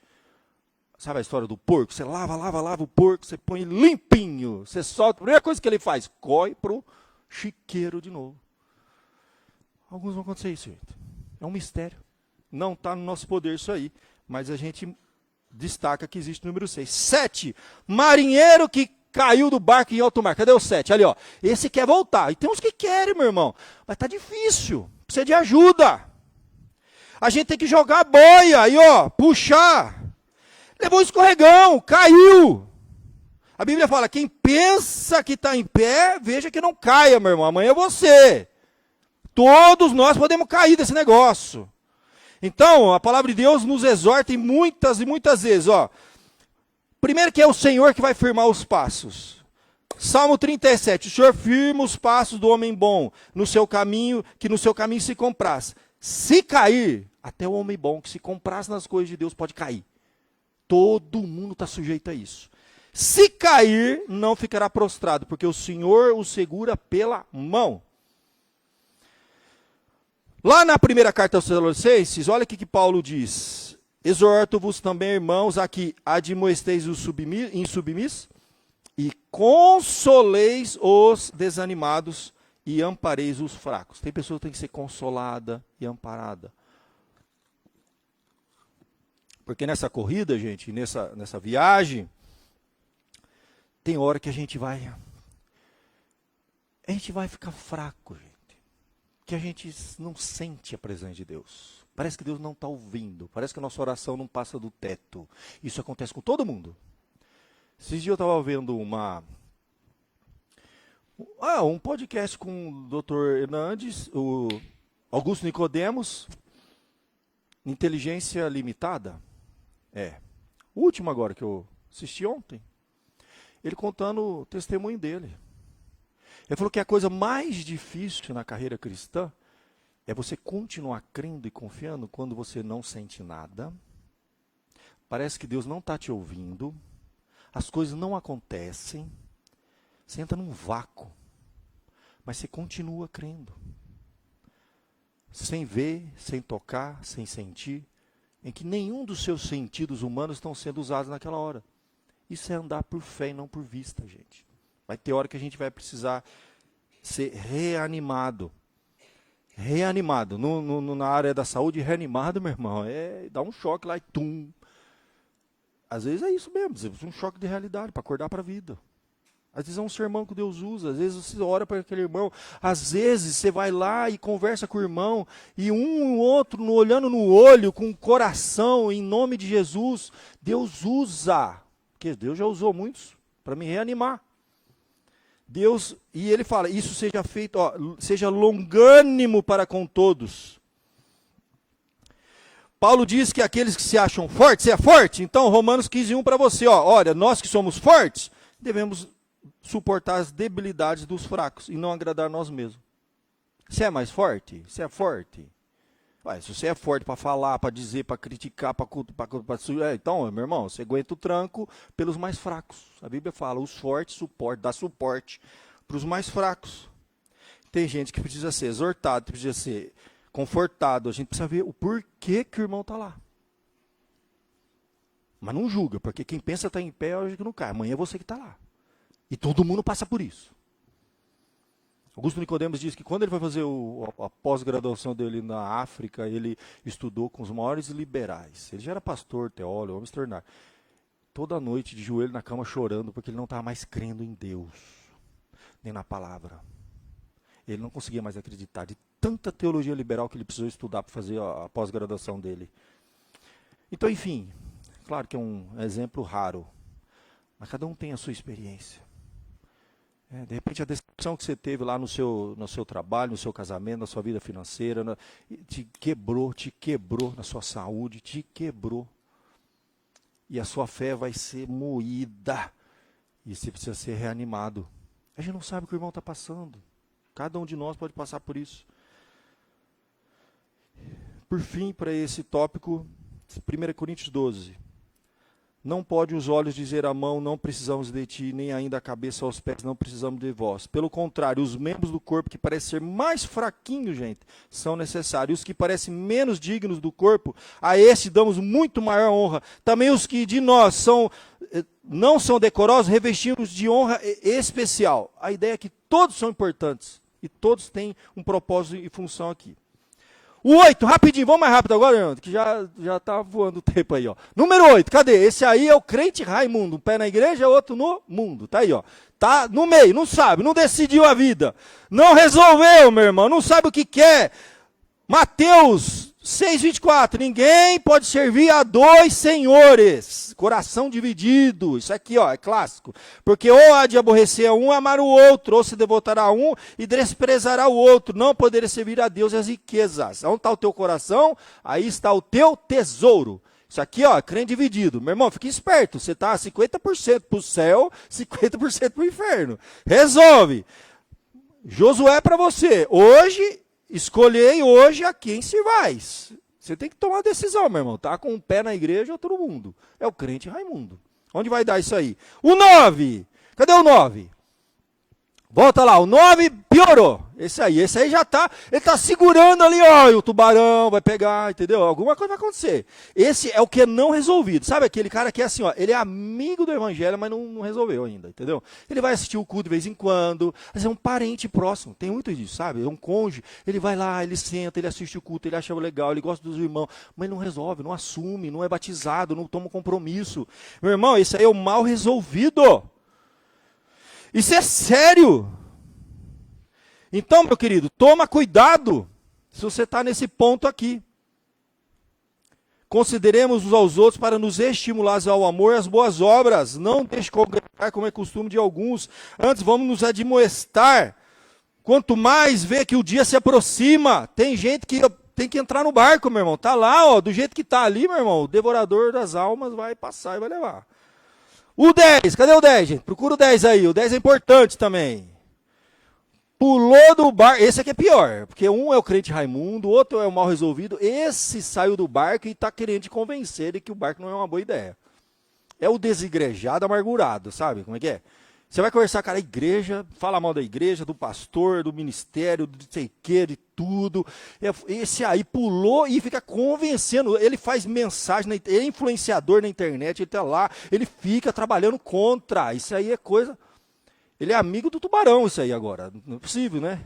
Sabe a história do porco? Você lava o porco, você põe limpinho. Você solta, a primeira coisa que ele faz, corre pro chiqueiro de novo. Alguns vão acontecer isso, gente. É um mistério. Não está no nosso poder isso aí. Mas a gente destaca que existe o número 6. 7. Marinheiro que caiu do barco em alto mar. Cadê o 7? Ali, ó. Esse quer voltar. E tem uns que querem, meu irmão. Mas tá difícil. Precisa de ajuda. A gente tem que jogar a boia. Aí, ó. Puxar. Levou um escorregão. Caiu. A Bíblia fala, quem pensa que está em pé, veja que não caia, meu irmão. Amanhã é você. Todos nós podemos cair desse negócio. Então, a palavra de Deus nos exorta em muitas e muitas vezes. Ó. Primeiro que é o Senhor que vai firmar os passos. Salmo 37. O Senhor firma os passos do homem bom no seu caminho, que no seu caminho se compraz. Se cair, até o homem bom que se compraz nas coisas de Deus pode cair. Todo mundo está sujeito a isso. Se cair, não ficará prostrado, porque o Senhor o segura pela mão. Lá na primeira carta aos Tessalonicenses, olha o que Paulo diz. Exorto-vos também, irmãos, a que admoesteis os insubmissos e consoleis os desanimados e ampareis os fracos. Tem pessoa que tem que ser consolada e amparada. Porque nessa corrida, gente, nessa viagem, tem hora que a gente vai ficar fraco, gente. Que a gente não sente a presença de Deus. Parece que Deus não está ouvindo. Parece que a nossa oração não passa do teto. Isso acontece com todo mundo. Esses dias eu estava vendo um podcast com o Dr. Hernandes, o Augusto Nicodemos, Inteligência Limitada. O último agora que eu assisti ontem. Ele contando o testemunho dele. Ele falou que a coisa mais difícil na carreira cristã é você continuar crendo e confiando quando você não sente nada. Parece que Deus não está te ouvindo. As coisas não acontecem. Você entra num vácuo. Mas você continua crendo. Sem ver, sem tocar, sem sentir. Em que nenhum dos seus sentidos humanos estão sendo usados naquela hora. Isso é andar por fé e não por vista, gente. Vai ter hora que a gente vai precisar ser reanimado. Reanimado. Na área da saúde, reanimado, meu irmão, dá um choque lá e tum. Às vezes é isso mesmo, um choque de realidade, para acordar para a vida. Às vezes é um sermão que Deus usa, às vezes você ora para aquele irmão, às vezes você vai lá e conversa com o irmão, e um e o outro, olhando no olho, com o coração, em nome de Jesus, Deus usa, porque Deus já usou muitos para me reanimar. Deus, e ele fala, isso seja feito, seja longânimo para com todos. Paulo diz que aqueles que se acham fortes, você é forte? Então, Romanos 15:1 para você, olha, nós que somos fortes, devemos suportar as debilidades dos fracos e não agradar nós mesmos. Você é mais forte? Você é forte? Se você é forte para falar, para dizer, para criticar, então, meu irmão, você aguenta o tranco pelos mais fracos. A Bíblia fala, os fortes dá suporte para os mais fracos. Tem gente que precisa ser exortado, precisa ser confortado. A gente precisa ver o porquê que o irmão está lá. Mas não julga, porque quem pensa estar em pé, hoje que não cai. Amanhã é você que está lá. E todo mundo passa por isso. Augusto Nicodemos diz que quando ele foi fazer a pós-graduação dele na África, ele estudou com os maiores liberais. Ele já era pastor, teólogo, homem extraordinário. Toda noite de joelho na cama chorando, porque ele não estava mais crendo em Deus, nem na palavra. Ele não conseguia mais acreditar de tanta teologia liberal que ele precisou estudar para fazer a pós-graduação dele. Então, enfim, claro que é um exemplo raro, mas cada um tem a sua experiência. De repente a decepção que você teve lá no seu trabalho, no seu casamento, na sua vida financeira, te quebrou na sua saúde, te quebrou. E a sua fé vai ser moída. E você precisa ser reanimado. A gente não sabe o que o irmão está passando. Cada um de nós pode passar por isso. Por fim, para esse tópico, 1 Coríntios 12. Não pode os olhos dizer à mão, não precisamos de ti, nem ainda a cabeça aos pés, não precisamos de vós. Pelo contrário, os membros do corpo que parecem ser mais fraquinhos, gente, são necessários. Os que parecem menos dignos do corpo, a esse damos muito maior honra. Também os que de nós não são decorosos, revestimos de honra especial. A ideia é que todos são importantes e todos têm um propósito e função aqui. O 8, rapidinho, vamos mais rápido agora, Leandro, que já está voando o tempo aí, ó. Número 8, cadê? Esse aí é o crente Raimundo, um pé na igreja, outro no mundo, tá aí, ó. Tá no meio, não sabe, não decidiu a vida, não resolveu, meu irmão, não sabe o que quer. Mateus 6:24, ninguém pode servir a dois senhores, coração dividido, isso aqui ó, é clássico, porque ou há de aborrecer a um, amar o outro, ou se devotará a um e desprezará o outro, não poderá servir a Deus e as riquezas. Onde está o teu coração? Aí está o teu tesouro. Isso aqui ó, crente dividido, meu irmão, fique esperto, você está 50% para o céu, 50% para o inferno, resolve. Josué para você, hoje... Escolhei hoje a quem servais. Você tem que tomar uma decisão, meu irmão. Tá com um pé na igreja ou todo mundo. É o crente Raimundo. Onde vai dar isso aí? O 9. Cadê o 9? Volta lá, o 9 piorou. Esse aí já tá, ele tá segurando ali, ó, e o tubarão vai pegar, entendeu? Alguma coisa vai acontecer. Esse é o que é não resolvido. Sabe aquele cara que é assim, ó, ele é amigo do evangelho, mas não resolveu ainda, entendeu? Ele vai assistir o culto de vez em quando, mas é um parente próximo, tem muito disso, sabe? É um cônjuge, ele vai lá, ele senta, ele assiste o culto, ele acha legal, ele gosta dos irmãos, mas não resolve, não assume, não é batizado, não toma compromisso. Meu irmão, esse aí é o mal resolvido. Isso é sério. Então, meu querido, toma cuidado se você está nesse ponto aqui. Consideremos uns aos outros para nos estimular ao amor e às boas obras. Não deixe congregar como é costume de alguns. Antes, vamos nos admoestar. Quanto mais vê que o dia se aproxima, tem gente que tem que entrar no barco, meu irmão. Está lá, ó, do jeito que está ali, meu irmão. O devorador das almas vai passar e vai levar. O 10, cadê o 10, gente? Procura o 10 aí, o 10 é importante também. Pulou do barco, esse aqui é pior, porque um é o crente Raimundo, o outro é o mal resolvido, esse saiu do barco e está querendo te convencer de que o barco não é uma boa ideia. É o desigrejado amargurado, sabe como é que é? Você vai conversar com a igreja, fala mal da igreja, do pastor, do ministério, do sei que, de tudo. Esse aí pulou e fica convencendo. Ele faz mensagem, ele é influenciador na internet, ele está lá, ele fica trabalhando contra. Isso aí é coisa... Ele é amigo do tubarão, isso aí agora. Não é possível, né?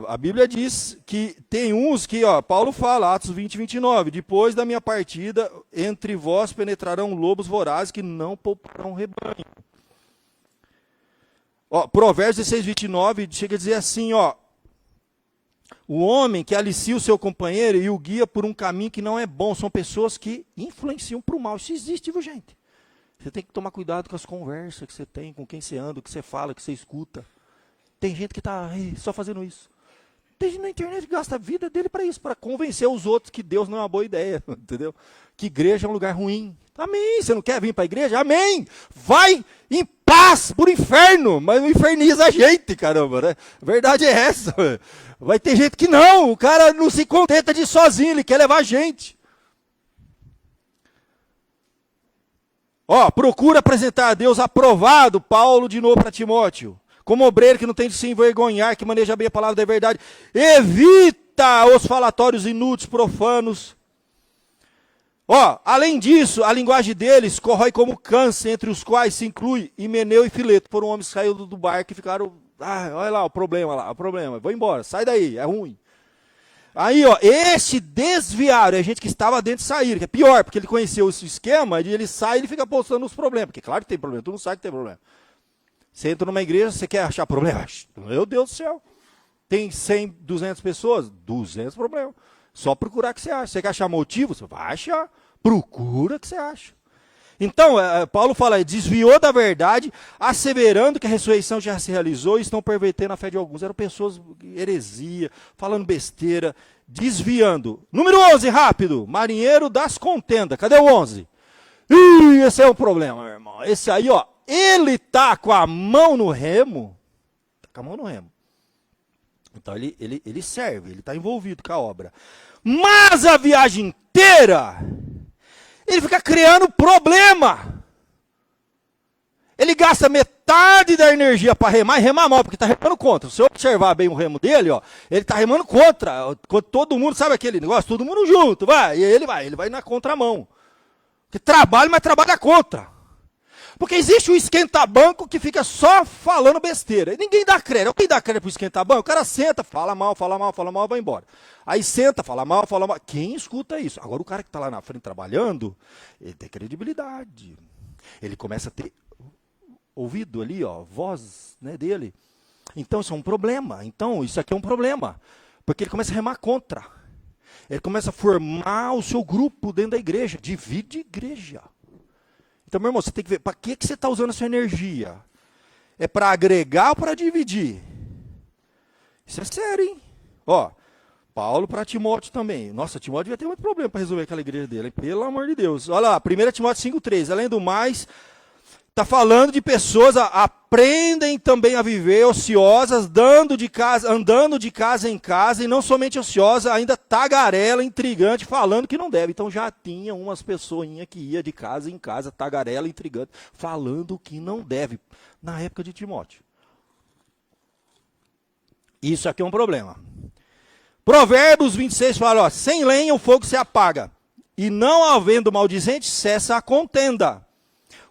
A Bíblia diz que tem uns que, ó, Paulo fala, Atos 20, 29, depois da minha partida, entre vós penetrarão lobos vorazes que não pouparão rebanho. Ó, Provérbios 16, 29, chega a dizer assim, ó, o homem que alicia o seu companheiro e o guia por um caminho que não é bom, são pessoas que influenciam para o mal. Isso existe, viu, gente? Você tem que tomar cuidado com as conversas que você tem, com quem você anda, o que você fala, o que você escuta. Tem gente que está só fazendo isso. Tem gente na internet que gasta a vida dele para isso, para convencer os outros que Deus não é uma boa ideia, entendeu? Que igreja é um lugar ruim. Amém, você não quer vir para a igreja? Amém! Vai em paz para o inferno, mas não inferniza a gente, caramba, né? A verdade é essa. Vai ter gente que não, o cara não se contenta de ir sozinho, ele quer levar a gente. Ó, procura apresentar a Deus aprovado, Paulo de novo para Timóteo. Como obreiro que não tem de se envergonhar, que maneja bem a palavra da verdade. Evita os falatórios inúteis, profanos. Ó, além disso, a linguagem deles corrói como câncer, entre os quais se inclui Himeneu e Fileto. Foram homens que saíram do barco e ficaram, olha lá, o problema, vou embora, sai daí, é ruim. Aí, ó, esse desviaram, é gente que estava dentro e saíram, que é pior, porque ele conheceu esse esquema, e ele sai e ele fica postando os problemas, porque claro que tem problema, tu não sabe que tem problema. Você entra numa igreja, você quer achar problema? Meu Deus do céu. Tem 100, 200 pessoas? 200 problemas. Só procurar que você acha. Você quer achar motivo? Você vai achar. Procura que você acha. Então, Paulo fala, desviou da verdade, asseverando que a ressurreição já se realizou e estão pervertendo a fé de alguns. Eram pessoas, heresia, falando besteira, desviando. Número 11, rápido. Marinheiro das contendas. Cadê o 11? Esse é o problema, meu irmão. Esse aí, ó. Ele está com a mão no remo. Está com a mão no remo. Então ele serve, ele está envolvido com a obra. Mas a viagem inteira, ele fica criando problema. Ele gasta metade da energia para remar e remar mal, porque está remando contra. Se você observar bem o remo dele, ó, ele está remando contra. Todo mundo, sabe aquele negócio? Todo mundo junto, vai. E ele vai na contramão. Porque trabalha, mas trabalha contra. Porque existe o esquenta-banco que fica só falando besteira. E ninguém dá crédito. Alguém dá crédito para o esquenta-banco? O cara senta, fala mal, vai embora. Aí senta, fala mal. Quem escuta isso? Agora o cara que está lá na frente trabalhando, ele tem credibilidade. Ele começa a ter ouvido ali, ó, voz, né, dele. Então isso é um problema. Então isso aqui é um problema. Porque ele começa a remar contra. Ele começa a formar o seu grupo dentro da igreja. Divide igreja. Então, meu irmão, você tem que ver, para que você está usando a sua energia? É para agregar ou para dividir? Isso é sério, hein? Ó, Paulo para Timóteo também. Nossa, Timóteo devia ter muito problema para resolver aquela igreja dele, hein? Pelo amor de Deus. Olha lá, 1 Timóteo 5,3. Além do mais, Está falando de pessoas aprendem também a viver ociosas, andando de casa em casa, e não somente ociosa, ainda tagarela, intrigante, falando que não deve. Então já tinha umas pessoinhas que ia de casa em casa, tagarela, intrigante, falando que não deve, na época de Timóteo. Isso aqui é um problema. Provérbios 26 fala, ó, sem lenha o fogo se apaga, e não havendo maldizente, cessa a contenda.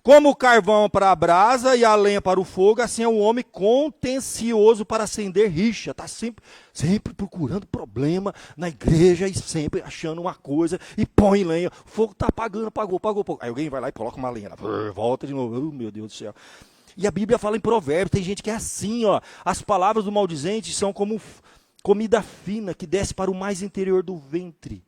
Como o carvão para a brasa e a lenha para o fogo, assim é o homem contencioso para acender rixa. Está sempre procurando problema na igreja e sempre achando uma coisa e põe lenha. O fogo está apagando, apagou. Aí alguém vai lá e coloca uma lenha lá, volta de novo. Oh, meu Deus do céu. E a Bíblia fala em Provérbios, tem gente que é assim, ó. As palavras do maldizente são como comida fina que desce para o mais interior do ventre,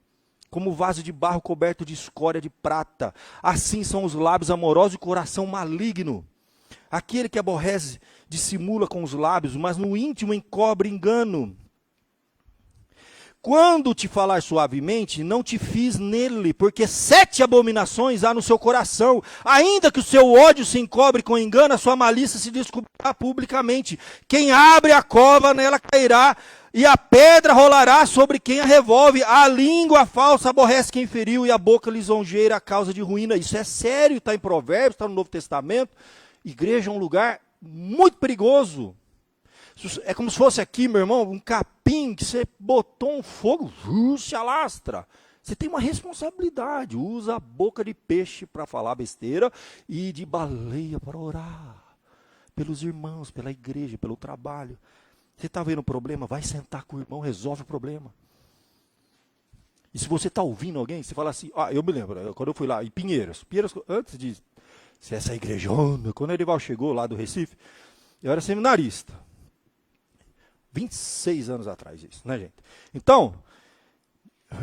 como vaso de barro coberto de escória de prata. Assim são os lábios amorosos e o coração maligno. Aquele que aborrece dissimula com os lábios, mas no íntimo encobre engano. Quando te falar suavemente, não te fies nele, porque 7 abominações há no seu coração. Ainda que o seu ódio se encobre com engano, a sua malícia se descobrirá publicamente. Quem abre a cova, nela cairá, e a pedra rolará sobre quem a revolve. A língua falsa aborrece quem feriu, e a boca lisonjeira a causa de ruína. Isso é sério, está em Provérbios, está no Novo Testamento. Igreja é um lugar muito perigoso. É como se fosse aqui, meu irmão, um capim que você botou um fogo, se alastra. Você tem uma responsabilidade. Usa a boca de peixe para falar besteira e de baleia para orar. Pelos irmãos, pela igreja, pelo trabalho. Você está vendo o problema? Vai sentar com o irmão, resolve o problema. E se você está ouvindo alguém, você fala assim, eu me lembro, quando eu fui lá em Pinheiros, antes de ser essa igrejona, quando o Erival chegou lá do Recife, eu era seminarista. 26 anos atrás isso, né, gente? Então,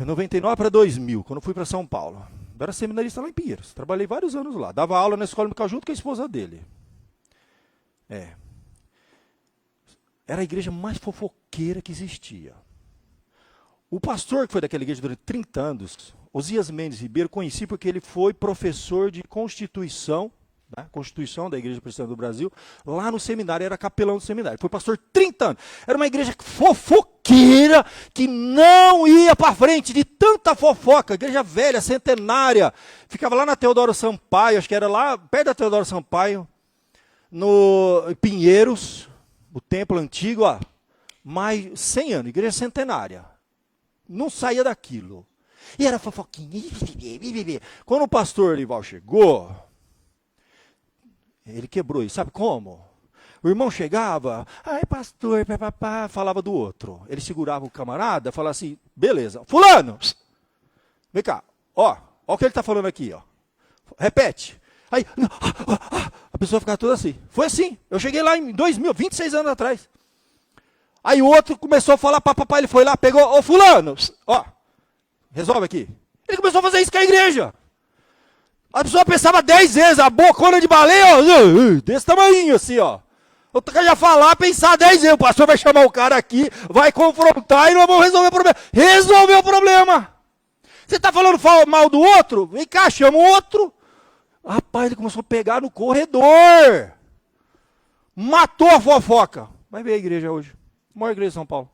99 para 2000, quando eu fui para São Paulo, eu era seminarista lá em Pinheiros, trabalhei vários anos lá, dava aula na escola dominical junto com a esposa dele. Era a igreja mais fofoqueira que existia. O pastor que foi daquela igreja durante 30 anos, Osias Mendes Ribeiro, conheci porque ele foi professor de Constituição, né, Constituição da Igreja Presbiteriana do Brasil, lá no seminário, era capelão do seminário. Foi pastor 30 anos. Era uma igreja fofoqueira que não ia para frente, de tanta fofoca. Igreja velha, centenária. Ficava lá na Teodoro Sampaio, acho que era lá perto da Teodoro Sampaio, no Pinheiros, o templo antigo, mais 100 anos, igreja centenária. Não saía daquilo. E era fofoquinha. Quando o pastor Erival chegou, ele quebrou isso. Sabe como? O irmão chegava, ai pastor, papapá, falava do outro. Ele segurava o camarada, falava assim, beleza, fulano, vem cá, ó o que ele está falando aqui, ó. Repete. Aí, a pessoa ficava toda assim. Foi assim. Eu cheguei lá em 2000, 26 anos atrás. Aí o outro começou a falar, papapá, ele foi lá, pegou, ô fulano, ó, resolve aqui. Ele começou a fazer isso com a igreja. A pessoa pensava 10 vezes, a bocona de baleia, ó, desse tamanho assim, ó. O cara já falar, pensar 10 vezes, o pastor vai chamar o cara aqui, vai confrontar e nós vamos resolver o problema. Resolveu o problema. Você está falando mal do outro? Vem cá, chama o outro. Rapaz, ele começou a pegar no corredor. Matou a fofoca. Vai ver a igreja hoje. A maior igreja de São Paulo.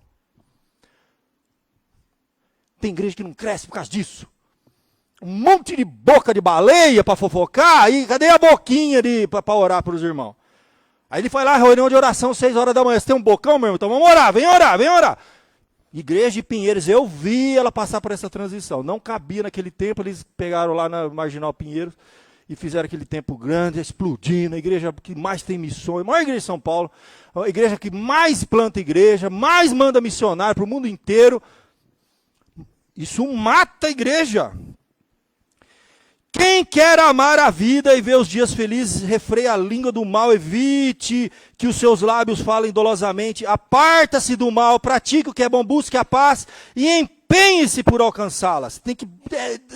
Tem igreja que não cresce por causa disso. Um monte de boca de baleia para fofocar. E cadê a boquinha para orar para os irmãos? Aí ele foi lá, reunião de oração, 6 horas da manhã. Você tem um bocão, meu irmão? Então vamos orar, vem orar, vem orar. Igreja de Pinheiros, eu vi ela passar por essa transição. Não cabia naquele tempo, eles pegaram lá na Marginal Pinheiros e fizeram aquele tempo grande, explodindo, a igreja que mais tem missões, a maior igreja de São Paulo, a igreja que mais planta igreja, mais manda missionário para o mundo inteiro. Isso mata a igreja. Quem quer amar a vida e ver os dias felizes, refreia a língua do mal, evite que os seus lábios falem dolosamente, aparta-se do mal, pratique o que é bom, busque a paz e empenhe-se por alcançá-las.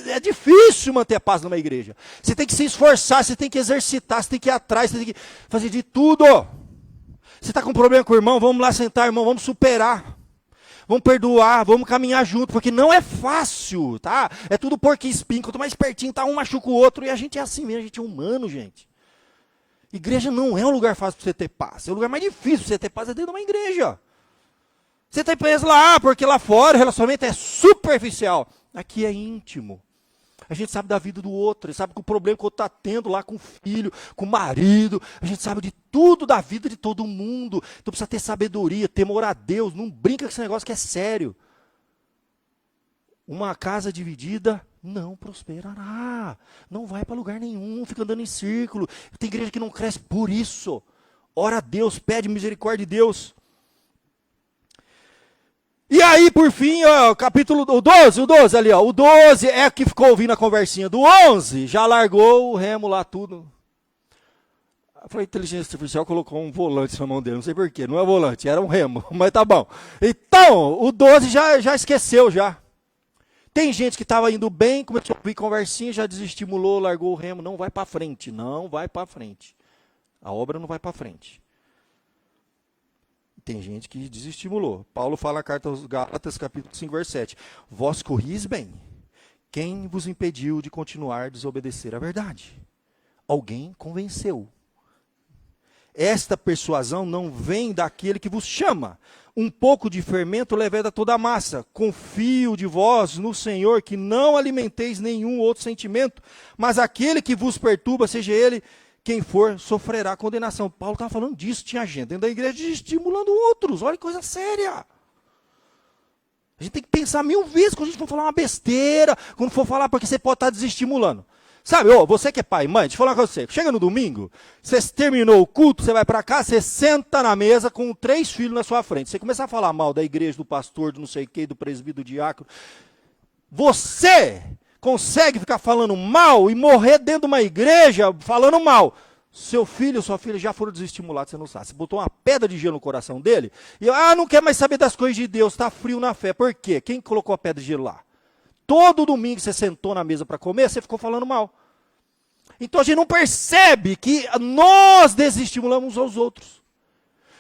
É difícil manter a paz numa igreja. Você tem que se esforçar, você tem que exercitar, você tem que ir atrás, você tem que fazer de tudo. Você está com problema com o irmão, vamos lá sentar, irmão, vamos superar. Vamos perdoar, vamos caminhar junto, porque não é fácil, tá? É tudo porco e espinho, quanto mais pertinho tá, um machuca o outro, e a gente é assim mesmo, a gente é humano, gente. Igreja não é um lugar fácil para você ter paz. É o lugar mais difícil para você ter paz é dentro de uma igreja. Você está preso lá, porque lá fora o relacionamento é superficial. Aqui é íntimo. A gente sabe da vida do outro, a gente sabe que o problema que o outro está tendo lá com o filho, com o marido. A gente sabe de tudo da vida de todo mundo. Então precisa ter sabedoria, temor a Deus. Não brinca com esse negócio que é sério. Uma casa dividida não prosperará. Não vai para lugar nenhum, fica andando em círculo. Tem igreja que não cresce por isso. Ora a Deus, pede misericórdia de Deus. E aí, por fim, ó, capítulo o 12 ali, ó. O 12 é que ficou ouvindo a conversinha do 11, já largou o remo lá tudo. A inteligência artificial colocou um volante na mão dele, não sei porquê, não é volante, era um remo, mas tá bom. Então, o 12 já esqueceu já. Tem gente que estava indo bem, começou a ouvir conversinha, já desestimulou, largou o remo, não vai para frente, não vai para frente. A obra não vai para frente. Tem gente que desestimulou. Paulo fala na carta aos Gálatas, capítulo 5, verso 7. Vós corris bem. Quem vos impediu de continuar a desobedecer à verdade? Alguém convenceu. Esta persuasão não vem daquele que vos chama. Um pouco de fermento leveda toda a massa. Confio de vós no Senhor, que não alimenteis nenhum outro sentimento, mas aquele que vos perturba, seja ele quem for, sofrerá condenação. Paulo estava falando disso, tinha gente dentro da igreja estimulando outros. Olha que coisa séria. A gente tem que pensar 1000 vezes quando a gente for falar uma besteira, quando for falar, porque você pode estar desestimulando. Sabe, você que é pai e mãe, deixa eu falar com você. Chega no domingo, você terminou o culto, você vai para cá, você senta na mesa com 3 filhos na sua frente. Você começar a falar mal da igreja, do pastor, do não sei o quê, do presbítero, do diácono. Você consegue ficar falando mal e morrer dentro de uma igreja falando mal. Seu filho ou sua filha já foram desestimulados, você não sabe. Você botou uma pedra de gelo no coração dele e não quer mais saber das coisas de Deus, está frio na fé. Por quê? Quem colocou a pedra de gelo lá? Todo domingo você sentou na mesa para comer, você ficou falando mal. Então a gente não percebe que nós desestimulamos uns aos outros.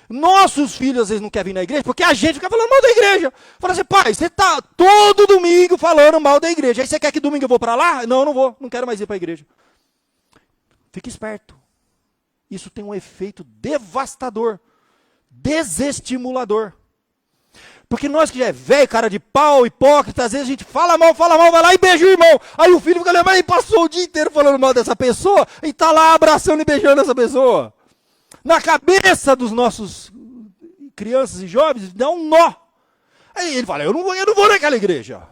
Nossos filhos às vezes não querem vir na igreja porque a gente fica falando mal da igreja. Fala assim, pai, você está todo domingo falando mal da igreja. Aí você quer que domingo eu vou para lá? Não, não vou, não quero mais ir para a igreja. Fique esperto. Isso tem um efeito devastador, desestimulador. Porque nós que já é velho, cara de pau, hipócrita, às vezes a gente fala mal, vai lá e beija o irmão. Aí o filho fica lembrando, e passou o dia inteiro falando mal dessa pessoa e está lá abraçando e beijando essa pessoa. Na cabeça dos nossos crianças e jovens, dá um nó. Aí ele fala, eu não vou naquela igreja.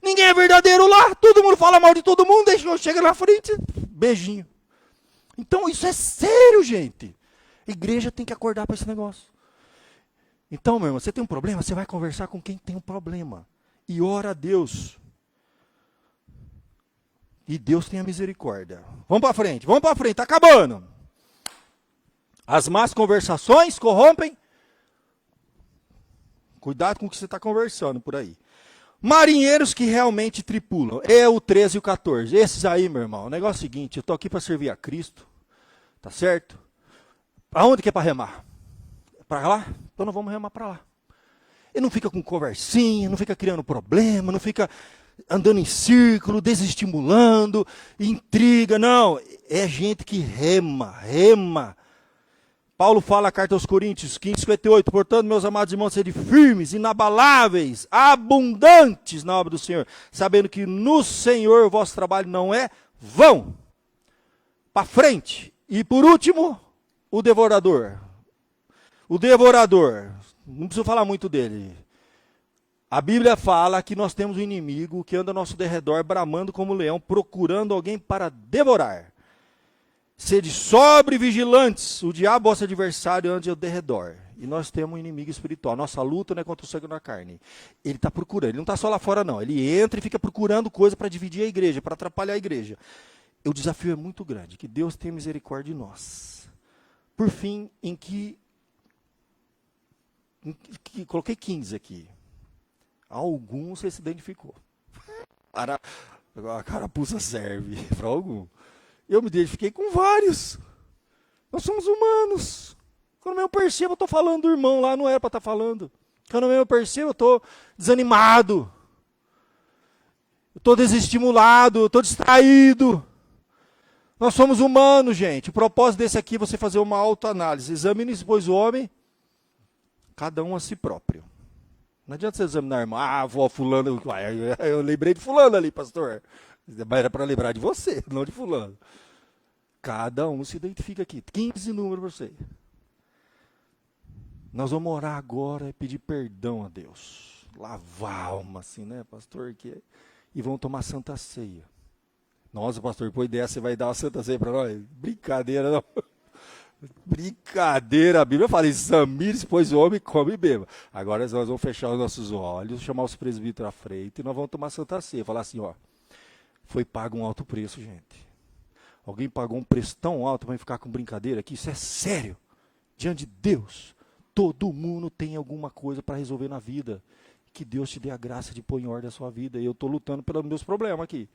Ninguém é verdadeiro lá, todo mundo fala mal de todo mundo, deixa eu chegar na frente, beijinho. Então isso é sério, gente. A igreja tem que acordar para esse negócio. Então, meu irmão, você tem um problema, você vai conversar com quem tem um problema. E ora a Deus. E Deus tenha misericórdia. Vamos para frente, está acabando. As más conversações corrompem. Cuidado com o que você está conversando por aí. Marinheiros que realmente tripulam. É o 13 e o 14. Esses aí, meu irmão, o negócio é o seguinte, eu estou aqui para servir a Cristo. Tá certo? Aonde que é para remar? Para lá? Então nós vamos remar para lá. Ele não fica com conversinha, não fica criando problema, não fica andando em círculo, desestimulando, intriga. Não, é gente que rema. Paulo fala na carta aos Coríntios 15:58, portanto, meus amados irmãos, sede firmes, inabaláveis, abundantes na obra do Senhor, sabendo que no Senhor o vosso trabalho não é vão. Para frente. E por último, o devorador. O devorador, não preciso falar muito dele. A Bíblia fala que nós temos um inimigo que anda ao nosso derredor, bramando como leão, procurando alguém para devorar. Sede sobre vigilantes, o diabo, vosso adversário, anda ao derredor. E nós temos um inimigo espiritual. Nossa luta não é contra o sangue e a carne. Ele está procurando, ele não está só lá fora não. Ele entra e fica procurando coisa para dividir a igreja, para atrapalhar a igreja. O desafio é muito grande, que Deus tenha misericórdia de nós. Por fim, coloquei 15 aqui. Alguns você se identificou. A carapuça serve para algum. Eu me identifiquei com vários. Nós somos humanos. Quando eu percebo, eu estou falando do irmão lá, não era para estar falando. Quando eu percebo, eu estou desanimado. Eu estou desestimulado, eu estou distraído. Nós somos humanos, gente. O propósito desse aqui é você fazer uma autoanálise. Examine-se, pois, o homem, cada um a si próprio. Não adianta você examinar, irmão. Ah, vó, fulano. Eu lembrei de fulano ali, pastor. Mas era para lembrar de você, não de fulano. Cada um se identifica aqui. 15 números para você. Nós vamos orar agora e pedir perdão a Deus. Lavar a alma, assim, né, pastor? E vamos tomar Santa Ceia. Nossa, pastor, depois dessa você vai dar uma Santa Ceia para nós? Brincadeira, não. Brincadeira, a Bíblia fala, examine-se, pois o homem come e beba. Agora nós vamos fechar os nossos olhos, chamar os presbíteros à frente e nós vamos tomar Santa Ceia. Falar assim, ó, foi pago um alto preço, gente. Alguém pagou um preço tão alto para ficar com brincadeira aqui? Isso é sério. Diante de Deus, todo mundo tem alguma coisa para resolver na vida. Que Deus te dê a graça de pôr em ordem a sua vida. E eu estou lutando pelos meus problemas aqui.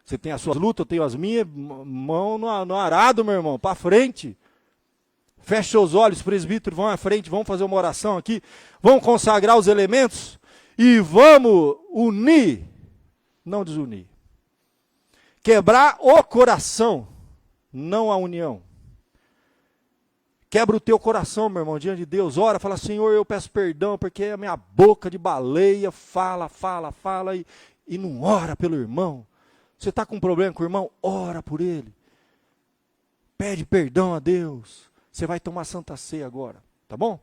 Você tem as suas lutas, eu tenho as minhas. Mão no arado, meu irmão, para frente. Feche os olhos, presbíteros, vão à frente, vamos fazer uma oração aqui. Vamos consagrar os elementos e vamos unir, não desunir. Quebrar o coração, não a união. Quebra o teu coração, meu irmão, diante de Deus. Ora, fala, Senhor, eu peço perdão porque a minha boca de baleia fala e não ora pelo irmão. Você está com um problema com o irmão? Ora por ele. Pede perdão a Deus. Você vai tomar Santa Ceia agora, tá bom?